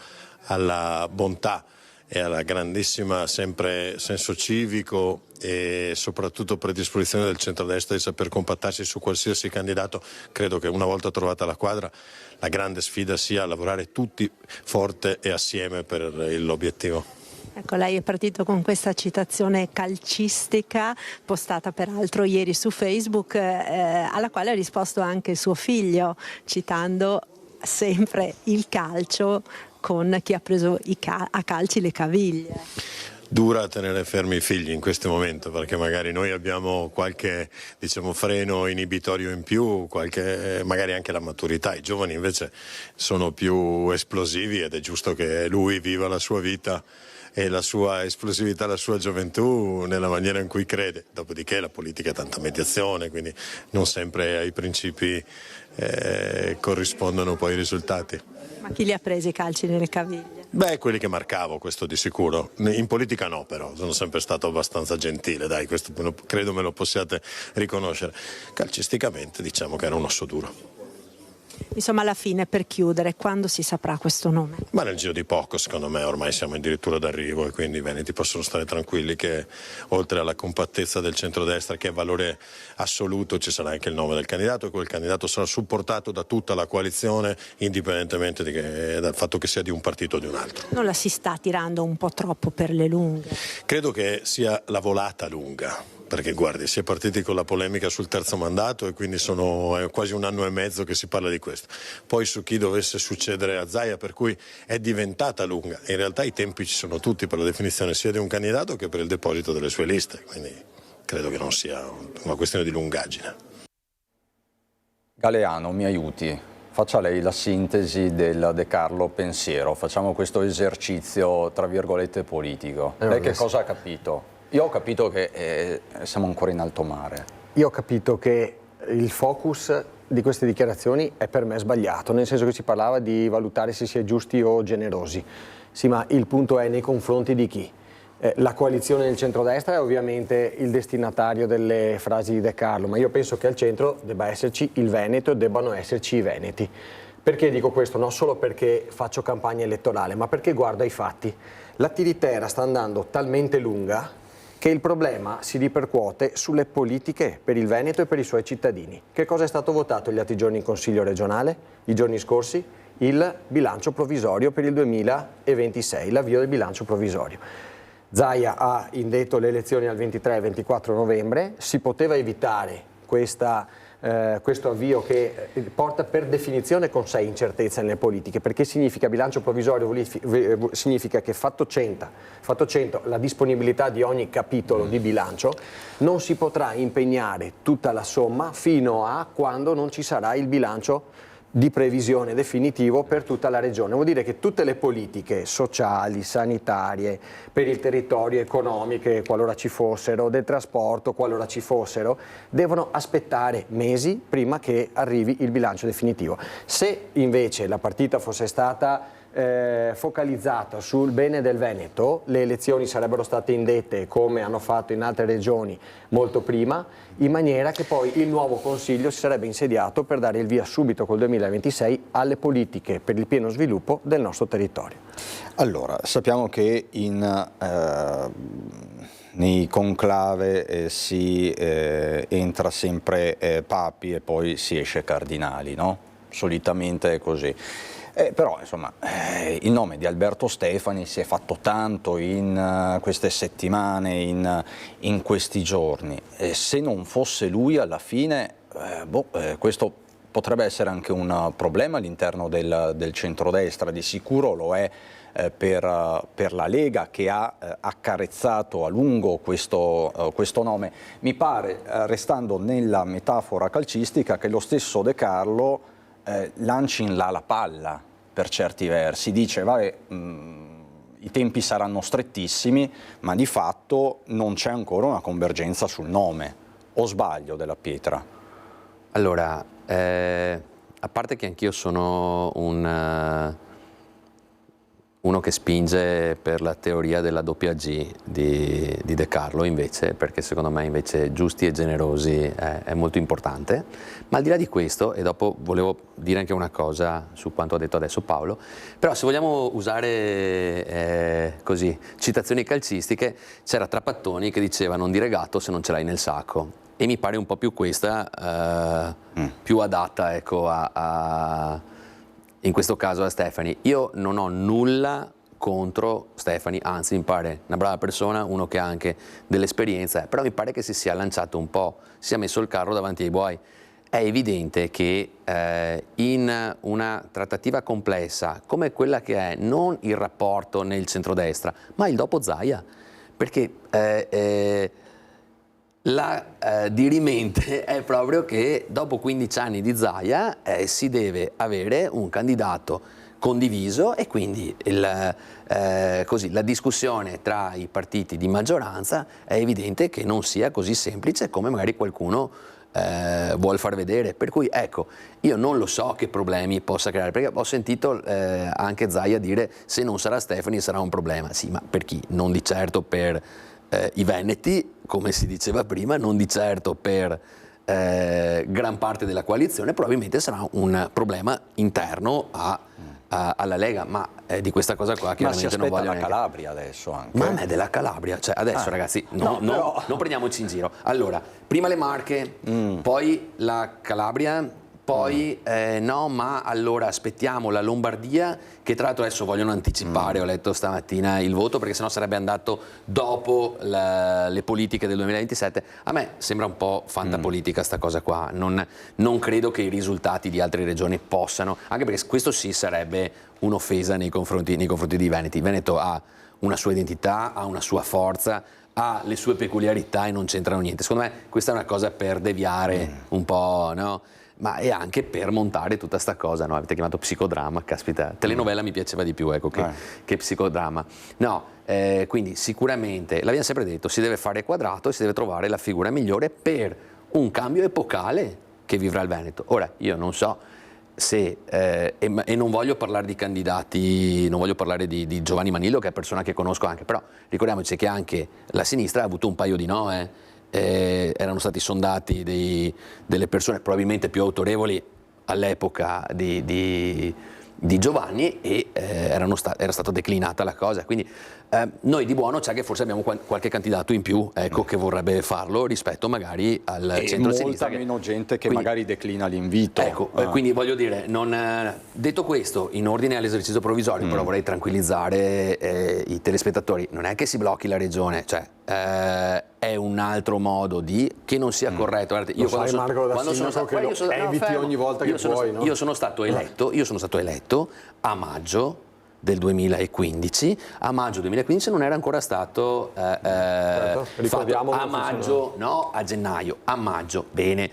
alla bontà e alla grandissima sempre senso civico e soprattutto predisposizione del centrodestra di saper compattarsi su qualsiasi candidato, credo che una volta trovata la quadra la grande sfida sia lavorare tutti forte e assieme per l'obiettivo. Ecco, lei è partito con questa citazione calcistica, postata peraltro ieri su Facebook, alla quale ha risposto anche suo figlio, citando sempre il calcio con chi ha preso a calci le caviglie. Dura tenere fermi i figli in questo momento, perché magari noi abbiamo qualche freno inibitorio in più, magari anche la maturità. I giovani invece sono più esplosivi ed è giusto che lui viva la sua vita e la sua esplosività, la sua gioventù nella maniera in cui crede. Dopodiché la politica è tanta mediazione, quindi non sempre ai principi corrispondono poi i risultati. Ma chi li ha presi i calci nelle caviglie? Beh, quelli che marcavo, questo di sicuro. In politica no, però, sono sempre stato abbastanza gentile, dai, questo credo me lo possiate riconoscere. Calcisticamente diciamo che era un osso duro. Insomma, alla fine, per chiudere, quando si saprà questo nome? Ma nel giro di poco, secondo me, ormai siamo addirittura d'arrivo e quindi i veneti possono stare tranquilli che oltre alla compattezza del centrodestra, che è valore assoluto, ci sarà anche il nome del candidato e quel candidato sarà supportato da tutta la coalizione, indipendentemente dal fatto che sia di un partito o di un altro. Non la si sta tirando un po' troppo per le lunghe? Credo che sia la volata lunga. Perché guardi, si è partiti con la polemica sul terzo mandato e quindi è quasi un anno e mezzo che si parla di questo. Poi su chi dovesse succedere a Zaia, per cui è diventata lunga. In realtà i tempi ci sono tutti per la definizione sia di un candidato che per il deposito delle sue liste, quindi credo che non sia una questione di lungaggine. Galeano, mi aiuti? Faccia lei la sintesi del De Carlo pensiero. Facciamo questo esercizio, tra virgolette, politico. Lei che cosa ha capito? Io ho capito che siamo ancora in alto mare. Io ho capito che il focus di queste dichiarazioni è per me sbagliato, nel senso che si parlava di valutare se si è giusti o generosi. Sì, ma il punto è nei confronti di chi? La coalizione del centrodestra è ovviamente il destinatario delle frasi di De Carlo, ma io penso che al centro debba esserci il Veneto e debbano esserci i veneti. Perché dico questo? Non solo perché faccio campagna elettorale, ma perché guardo ai fatti. La tiritera sta andando talmente lunga che il problema si ripercuote sulle politiche per il Veneto e per i suoi cittadini. Che cosa è stato votato gli altri giorni in Consiglio regionale, i giorni scorsi? Il bilancio provvisorio per il 2026, l'avvio del bilancio provvisorio. Zaia ha indetto le elezioni al 23 e 24 novembre, si poteva evitare questo avvio che porta per definizione con sé incertezza nelle politiche, perché significa bilancio provvisorio, significa che fatto 100 la disponibilità di ogni capitolo di bilancio, non si potrà impegnare tutta la somma fino a quando non ci sarà il bilancio di previsione definitivo per tutta la regione. Vuol dire che tutte le politiche sociali, sanitarie, per il territorio, economiche, qualora ci fossero, del trasporto, qualora ci fossero, devono aspettare mesi prima che arrivi il bilancio definitivo. Se invece la partita fosse stata focalizzata sul bene del Veneto, le elezioni sarebbero state indette come hanno fatto in altre regioni molto prima, in maniera che poi il nuovo Consiglio si sarebbe insediato per dare il via subito col 2026 alle politiche per il pieno sviluppo del nostro territorio. Allora, sappiamo che nei conclave si entra sempre papi e poi si esce cardinali, no? Solitamente è così. Però insomma il nome di Alberto Stefani si è fatto tanto in queste settimane, in questi giorni. Se non fosse lui alla fine, questo potrebbe essere anche un problema all'interno del centrodestra, di sicuro lo è per la Lega, che ha accarezzato a lungo questo nome. Mi pare, restando nella metafora calcistica, che lo stesso De Carlo lanci in là la palla per certi versi, dice vabbè, i tempi saranno strettissimi, ma di fatto non c'è ancora una convergenza sul nome, o sbaglio Della Pietra? Allora, a parte che anch'io sono uno che spinge per la teoria della doppia G di De Carlo, invece, perché secondo me invece giusti e generosi è molto importante. Ma al di là di questo, e dopo volevo dire anche una cosa su quanto ha detto adesso Paolo, però se vogliamo usare così citazioni calcistiche, c'era Trapattoni che diceva non dire gatto se non ce l'hai nel sacco, e mi pare un po' più questa più adatta, ecco, in questo caso a Stefani. Io non ho nulla contro Stefani, anzi mi pare una brava persona, uno che ha anche dell'esperienza, però mi pare che si sia lanciato un po', si sia messo il carro davanti ai buoi. È evidente che in una trattativa complessa come quella che è non il rapporto nel centrodestra, ma il dopo Zaia, perché la dirimente è proprio che dopo 15 anni di Zaia si deve avere un candidato condiviso, e quindi la discussione tra i partiti di maggioranza è evidente che non sia così semplice come magari qualcuno vuol far vedere. Per cui ecco, io non lo so che problemi possa creare, perché ho sentito anche Zaia dire se non sarà Stefani sarà un problema. Sì, ma per chi? Non di certo per i veneti, come si diceva prima, non di certo per gran parte della coalizione, probabilmente sarà un problema interno alla Lega, ma di questa cosa qua chiaramente non voglio neanche. Ma si aspetta la Calabria adesso anche. Ma a me della Calabria, cioè adesso ragazzi, non prendiamoci in giro. Allora, prima le Marche, poi la Calabria, poi no, ma allora aspettiamo la Lombardia, che tra l'altro adesso vogliono anticipare, ho letto stamattina il voto, perché sennò sarebbe andato dopo le politiche del 2027. A me sembra un po' fantapolitica sta cosa qua, non credo che i risultati di altre regioni possano, anche perché questo sì sarebbe un'offesa nei confronti dei veneti. Il Veneto ha una sua identità, ha una sua forza, ha le sue peculiarità e non c'entrano niente. Secondo me questa è una cosa per deviare un po', no? Ma è anche per montare tutta sta cosa, no? Avete chiamato psicodramma, caspita, telenovela mi piaceva di più, ecco, che psicodramma. No, quindi sicuramente, l'abbiamo sempre detto, si deve fare quadrato e si deve trovare la figura migliore per un cambio epocale che vivrà il Veneto. Ora, io non so se, e non voglio parlare di candidati, non voglio parlare di Giovanni Manillo, che è persona che conosco anche, però ricordiamoci che anche la sinistra ha avuto un paio di no, erano stati sondati delle persone probabilmente più autorevoli all'epoca di di Giovanni e era stata declinata la cosa, quindi noi di buono c'è che forse abbiamo qualche candidato in più, ecco, che vorrebbe farlo rispetto magari al centro-sinistra. Molta meno gente che magari declina l'invito. Ecco, quindi voglio dire, detto questo, in ordine all'esercizio provvisorio, però vorrei tranquillizzare i telespettatori, non è che si blocchi la regione, cioè è un altro modo che non sia corretto. Guardate, io eviti ogni volta che puoi, no? Io sono stato eletto a maggio del 2015, a maggio 2015 non era ancora stato fatto a maggio, no, a gennaio, a maggio, bene,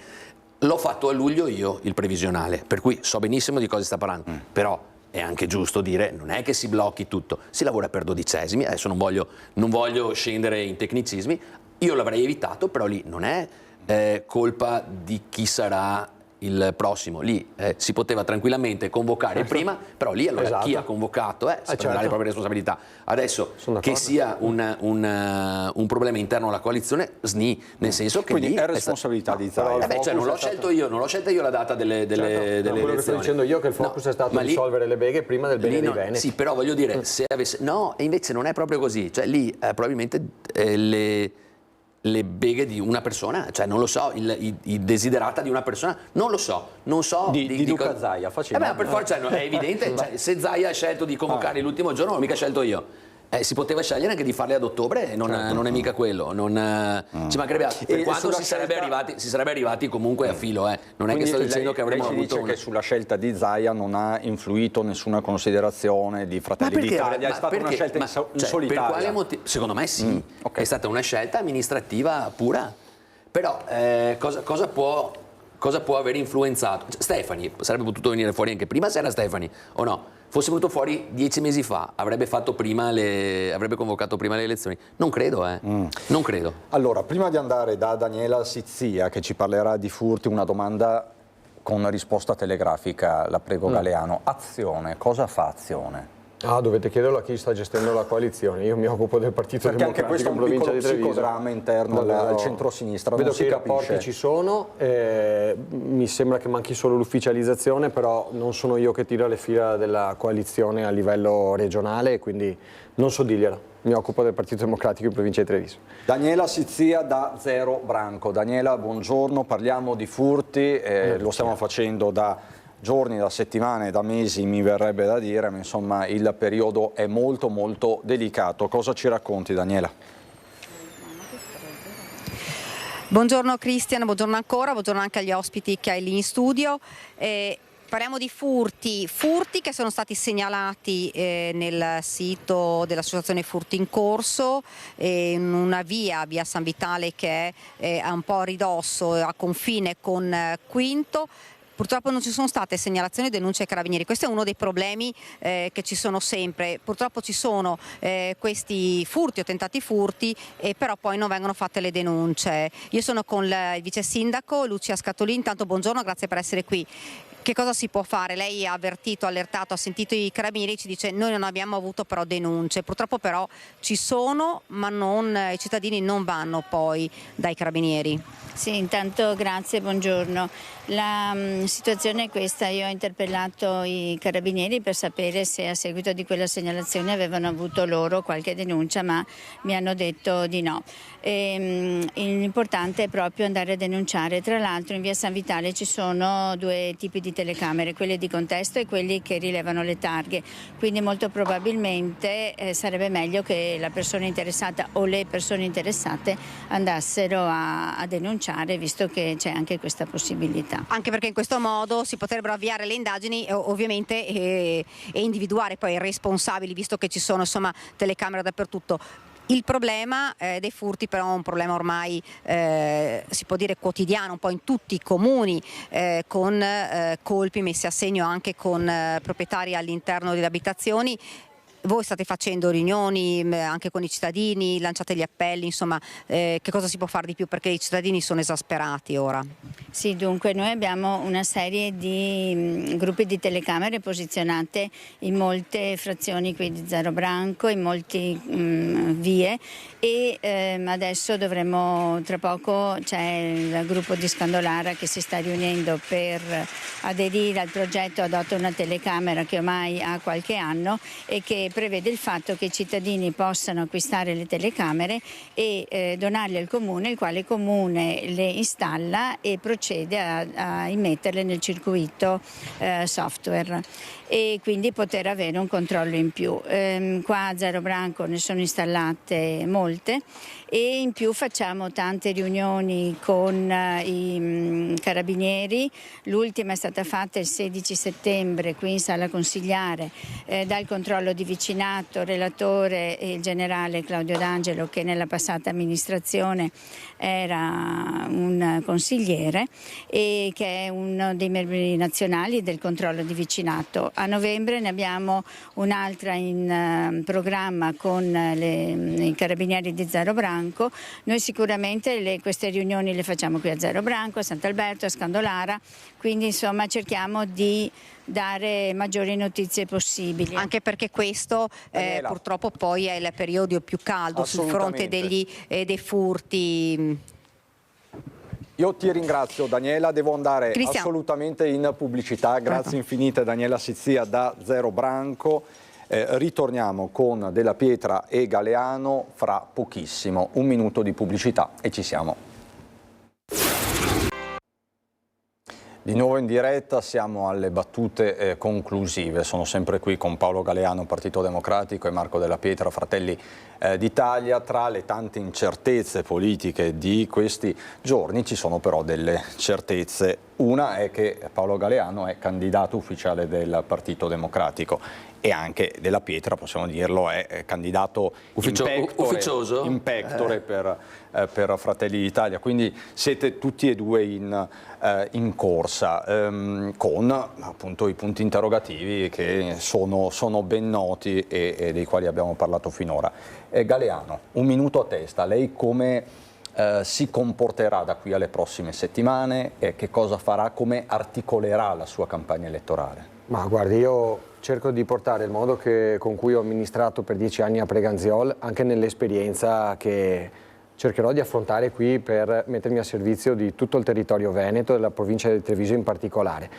l'ho fatto a luglio io il previsionale, per cui so benissimo di cosa sta parlando, però è anche giusto dire, non è che si blocchi tutto, si lavora per dodicesimi, adesso non voglio scendere in tecnicismi, io l'avrei evitato, però lì non è colpa di chi sarà il prossimo, lì si poteva tranquillamente convocare prima, però lì allora chi ha convocato si prende le proprie responsabilità. Adesso che sia un problema interno alla coalizione, nel senso che quindi lì è responsabilità di Zaia. Cioè non l'ho scelto io la data delle elezioni. Quello che sto dicendo io è che il focus è stato risolvere le beghe prima del bene dei veneti. Sì, però voglio dire, se avesse e invece non è proprio così, cioè lì probabilmente le beghe di una persona, cioè non lo so, i desiderata di una persona, non lo so di Luca Zaia, per forza è evidente, cioè, se Zaia ha scelto di convocare l'ultimo giorno, non l'ho mica scelto io. Si poteva scegliere anche di farle ad ottobre, non è mica quello, ci mancherebbe altro. Per quanto si sarebbe arrivati comunque a filo, non è che sto dicendo che avremmo avuto dice che sulla scelta di Zaia non ha influito nessuna considerazione di Fratelli d'Italia, è stata una scelta in solitaria. Per quale motivo? Secondo me sì, è stata una scelta amministrativa pura, però cosa può aver influenzato? Stefani sarebbe potuto venire fuori anche prima se era Stefani, o no? Fosse venuto fuori 10 mesi fa, avrebbe convocato prima le elezioni? Non credo, non credo. Allora, prima di andare da Daniela Sizzia, che ci parlerà di furti, una domanda con risposta telegrafica, la prego Galeano. Azione, cosa fa Azione? Dovete chiederlo a chi sta gestendo la coalizione. Io mi occupo del Partito Democratico. Perché anche questo è un piccolo psicodramma interno al centro-sinistra. Vedo che i rapporti ci sono, mi sembra che manchi solo l'ufficializzazione, però non sono io che tiro le fila della coalizione a livello regionale, quindi non so dirgliela. Mi occupo del Partito Democratico in provincia di Treviso. Daniela Sizzia da Zero Branco. Daniela, buongiorno, parliamo di furti, lo stiamo facendo da giorni, da settimane, da mesi mi verrebbe da dire, ma insomma il periodo è molto molto delicato. Cosa ci racconti, Daniela? Buongiorno Cristian, buongiorno ancora, buongiorno anche agli ospiti che hai lì in studio. Parliamo di furti che sono stati segnalati nel sito dell'associazione Furti in Corso, in una via San Vitale che è un po' a ridosso, a confine con Quinto. Purtroppo non ci sono state segnalazioni e denunce ai carabinieri, questo è uno dei problemi che ci sono sempre, purtroppo ci sono questi furti o tentati furti, però poi non vengono fatte le denunce. Io sono con il vice sindaco Lucia Scatolini, intanto buongiorno, grazie per essere qui. Che cosa si può fare? Lei ha avvertito, allertato, ha sentito i carabinieri, ci dice noi non abbiamo avuto però denunce, purtroppo però ci sono, ma i cittadini non vanno poi dai carabinieri. Sì, intanto grazie, buongiorno. La situazione è questa, io ho interpellato i carabinieri per sapere se a seguito di quella segnalazione avevano avuto loro qualche denuncia, ma mi hanno detto di no. L'importante è proprio andare a denunciare. Tra l'altro in via San Vitale ci sono due tipi di telecamere, quelle di contesto e quelli che rilevano le targhe, quindi molto probabilmente sarebbe meglio che la persona interessata o le persone interessate andassero a denunciare, visto che c'è anche questa possibilità. Anche perché in questo modo si potrebbero avviare le indagini ovviamente e individuare poi i responsabili, visto che ci sono insomma telecamere dappertutto. Il problema dei furti però è un problema ormai si può dire quotidiano, un po' in tutti i comuni, con colpi messi a segno anche con proprietari all'interno delle abitazioni. voi state facendo riunioni anche con i cittadini, lanciate gli appelli, insomma che cosa si può fare di più, perché i cittadini sono esasperati ora? Sì, dunque noi abbiamo una serie di gruppi di telecamere posizionate in molte frazioni qui di Zero Branco, in molte vie, e adesso dovremo, tra poco c'è il gruppo di Scandolara che si sta riunendo per aderire al progetto Adotta una telecamera, che ormai ha qualche anno e che prevede il fatto che i cittadini possano acquistare le telecamere e donarle al comune, il quale comune le installa e procede a immetterle nel circuito software, e quindi poter avere un controllo in più. Qua a Zero Branco ne sono installate molte, e in più facciamo tante riunioni con i carabinieri. L'ultima è stata fatta il 16 settembre qui in sala consigliare dal controllo di vicinato, relatore e il generale Claudio D'Angelo, che nella passata amministrazione era un consigliere e che è uno dei membri nazionali del controllo di vicinato. A novembre ne abbiamo un'altra in programma con i carabinieri di Zero Branco. Noi sicuramente queste riunioni le facciamo qui a Zero Branco, a Sant'Alberto, a Scandolara, quindi insomma cerchiamo di dare maggiori notizie possibili. Anche perché questo purtroppo poi è il periodo più caldo sul fronte dei furti. Io ti ringrazio Daniela, devo andare assolutamente in pubblicità, grazie infinite Daniela Sizzia da Zero Branco. Ritorniamo con Della Pietra e Galeano fra pochissimo, un minuto di pubblicità e ci siamo. Di nuovo in diretta, siamo alle battute conclusive, sono sempre qui con Paolo Galeano, Partito Democratico, e Marco Della Pietra, Fratelli d'Italia. Tra le tante incertezze politiche di questi giorni ci sono però delle certezze. Una è che Paolo Galeano è candidato ufficiale del Partito Democratico e anche Della Pietra, possiamo dirlo, è candidato in pectore per Fratelli d'Italia, quindi siete tutti e due in corsa, con appunto i punti interrogativi che sono ben noti e dei quali abbiamo parlato finora. Galeano, un minuto a testa, lei come si comporterà da qui alle prossime settimane e che cosa farà, come articolerà la sua campagna elettorale? Ma guardi, io cerco di portare il modo con cui ho amministrato per 10 anni a Preganziol, anche nell'esperienza che cercherò di affrontare qui per mettermi a servizio di tutto il territorio veneto e della provincia di Treviso in particolare.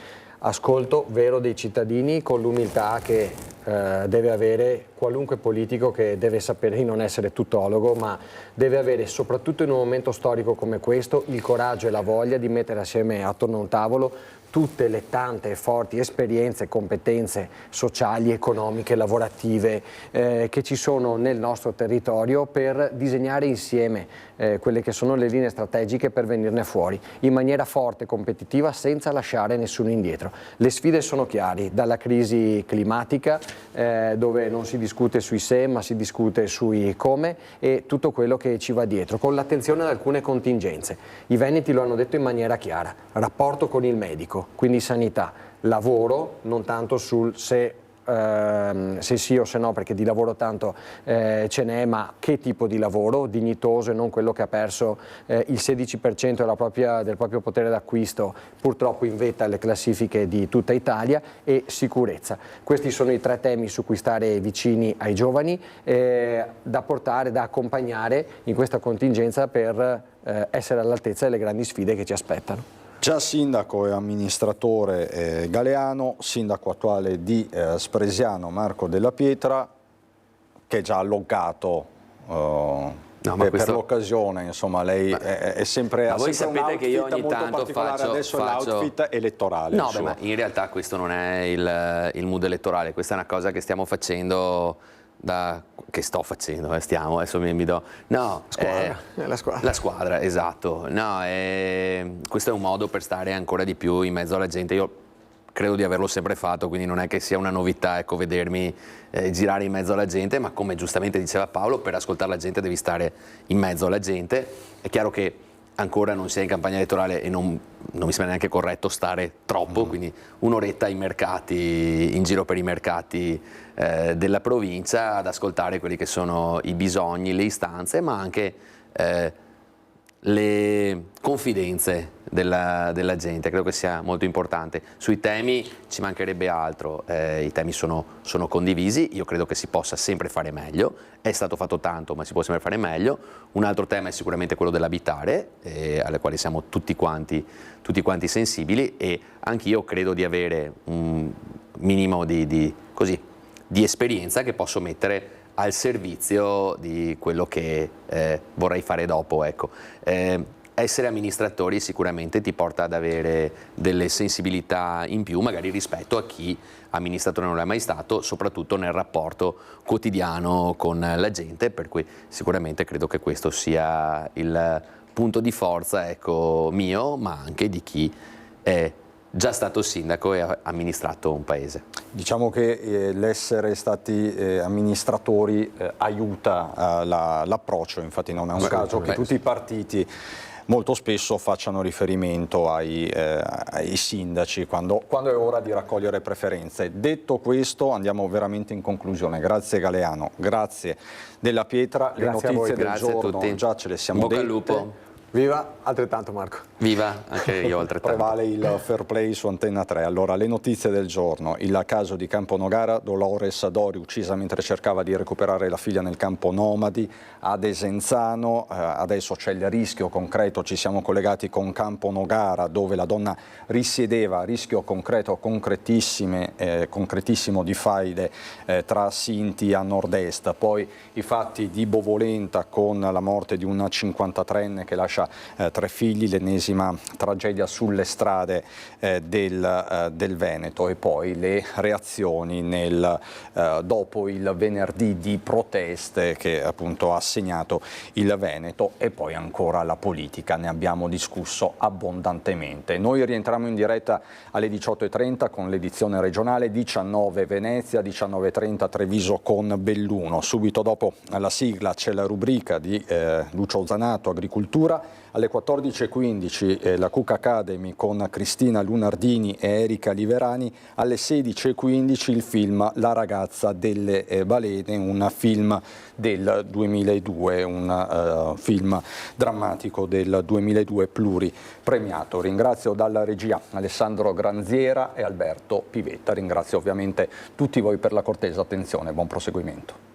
Ascolto vero dei cittadini con l'umiltà che deve avere qualunque politico, che deve sapere di non essere tuttologo, ma deve avere, soprattutto in un momento storico come questo, il coraggio e la voglia di mettere assieme attorno a un tavolo tutte le tante forti esperienze, competenze sociali, economiche, lavorative che ci sono nel nostro territorio, per disegnare insieme quelle che sono le linee strategiche per venirne fuori in maniera forte, competitiva, senza lasciare nessuno indietro. Le sfide sono chiare, dalla crisi climatica dove non si discute sui se ma si discute sui come, e tutto quello che ci va dietro, con l'attenzione ad alcune contingenze. I veneti lo hanno detto in maniera chiara: rapporto con il medico, quindi sanità, lavoro, non tanto sul se sì o se no, perché di lavoro tanto ce n'è, ma che tipo di lavoro dignitoso e non quello che ha perso il 16% del proprio potere d'acquisto, purtroppo in vetta alle classifiche di tutta Italia, e sicurezza. Questi sono i tre temi su cui stare vicini ai giovani, da portare, da accompagnare in questa contingenza per essere all'altezza delle grandi sfide che ci aspettano. Già sindaco e amministratore Galeano, sindaco attuale di Spresiano Marco Della Pietra, che è già alloggato per l'occasione, insomma lei è sempre... Ma voi sapete che io ogni tanto faccio l'outfit elettorale. No, ma in realtà questo non è il mood elettorale, questa è una cosa che stiamo facendo... adesso mi do... No, la squadra, esatto. No, questo è un modo per stare ancora di più in mezzo alla gente. Io credo di averlo sempre fatto, quindi non è che sia una novità, ecco, vedermi girare in mezzo alla gente, ma come giustamente diceva Paolo, per ascoltare la gente devi stare in mezzo alla gente. È chiaro che ancora non si è in campagna elettorale e non mi sembra neanche corretto stare troppo, quindi un'oretta in giro per i mercati della provincia ad ascoltare quelli che sono i bisogni, le istanze, ma anche le confidenze della gente. Credo che sia molto importante. Sui temi ci mancherebbe altro, i temi sono condivisi, io credo che si possa sempre fare meglio, è stato fatto tanto ma si può sempre fare meglio. Un altro tema è sicuramente quello dell'abitare, alle quali siamo tutti quanti sensibili, e anch'io credo di avere un minimo di esperienza che posso mettere al servizio di quello che vorrei fare dopo. Ecco. Essere amministratori sicuramente ti porta ad avere delle sensibilità in più, magari rispetto a chi amministratore non è mai stato, soprattutto nel rapporto quotidiano con la gente, per cui sicuramente credo che questo sia il punto di forza, ecco, mio, ma anche di chi è già stato sindaco e ha amministrato un paese. Diciamo che l'essere stati amministratori aiuta l'approccio, infatti non è un caso che tutti i partiti molto spesso facciano riferimento ai sindaci quando è ora di raccogliere preferenze. Detto questo, andiamo veramente in conclusione. Grazie Galeano, grazie Della Pietra, le notizie del giorno già ce le siamo dette. Bocca al lupo. Viva, altrettanto Marco. Viva, anche io altrettanto. Prevale il fair play su Antenna 3. Allora, le notizie del giorno. Il caso di Campo Nogara, Dolores Dori uccisa mentre cercava di recuperare la figlia nel campo Nomadi a Desenzano. Adesso c'è il rischio concreto, ci siamo collegati con Campo Nogara dove la donna risiedeva, rischio concreto, concretissimo di faide tra Sinti a nord-est. Poi i fatti di Bovolenta con la morte di una 53enne che lascia 3 figli, l'ennesima tragedia sulle strade del Veneto, e poi le reazioni dopo il venerdì di proteste che appunto ha segnato il Veneto, e poi ancora la politica, ne abbiamo discusso abbondantemente. Noi rientriamo in diretta alle 18:30 con l'edizione regionale, 19 Venezia, 19:30 Treviso con Belluno. Subito dopo la sigla c'è la rubrica di Lucio Zanato, Agricoltura. Alle 14:15 la Cook Academy con Cristina Lunardini e Erika Liverani. Alle 16:15 il film La ragazza delle balene, un film del 2002, un film drammatico del 2002 pluripremiato. Ringrazio dalla regia Alessandro Granziera e Alberto Pivetta. Ringrazio ovviamente tutti voi per la cortese attenzione. Buon proseguimento.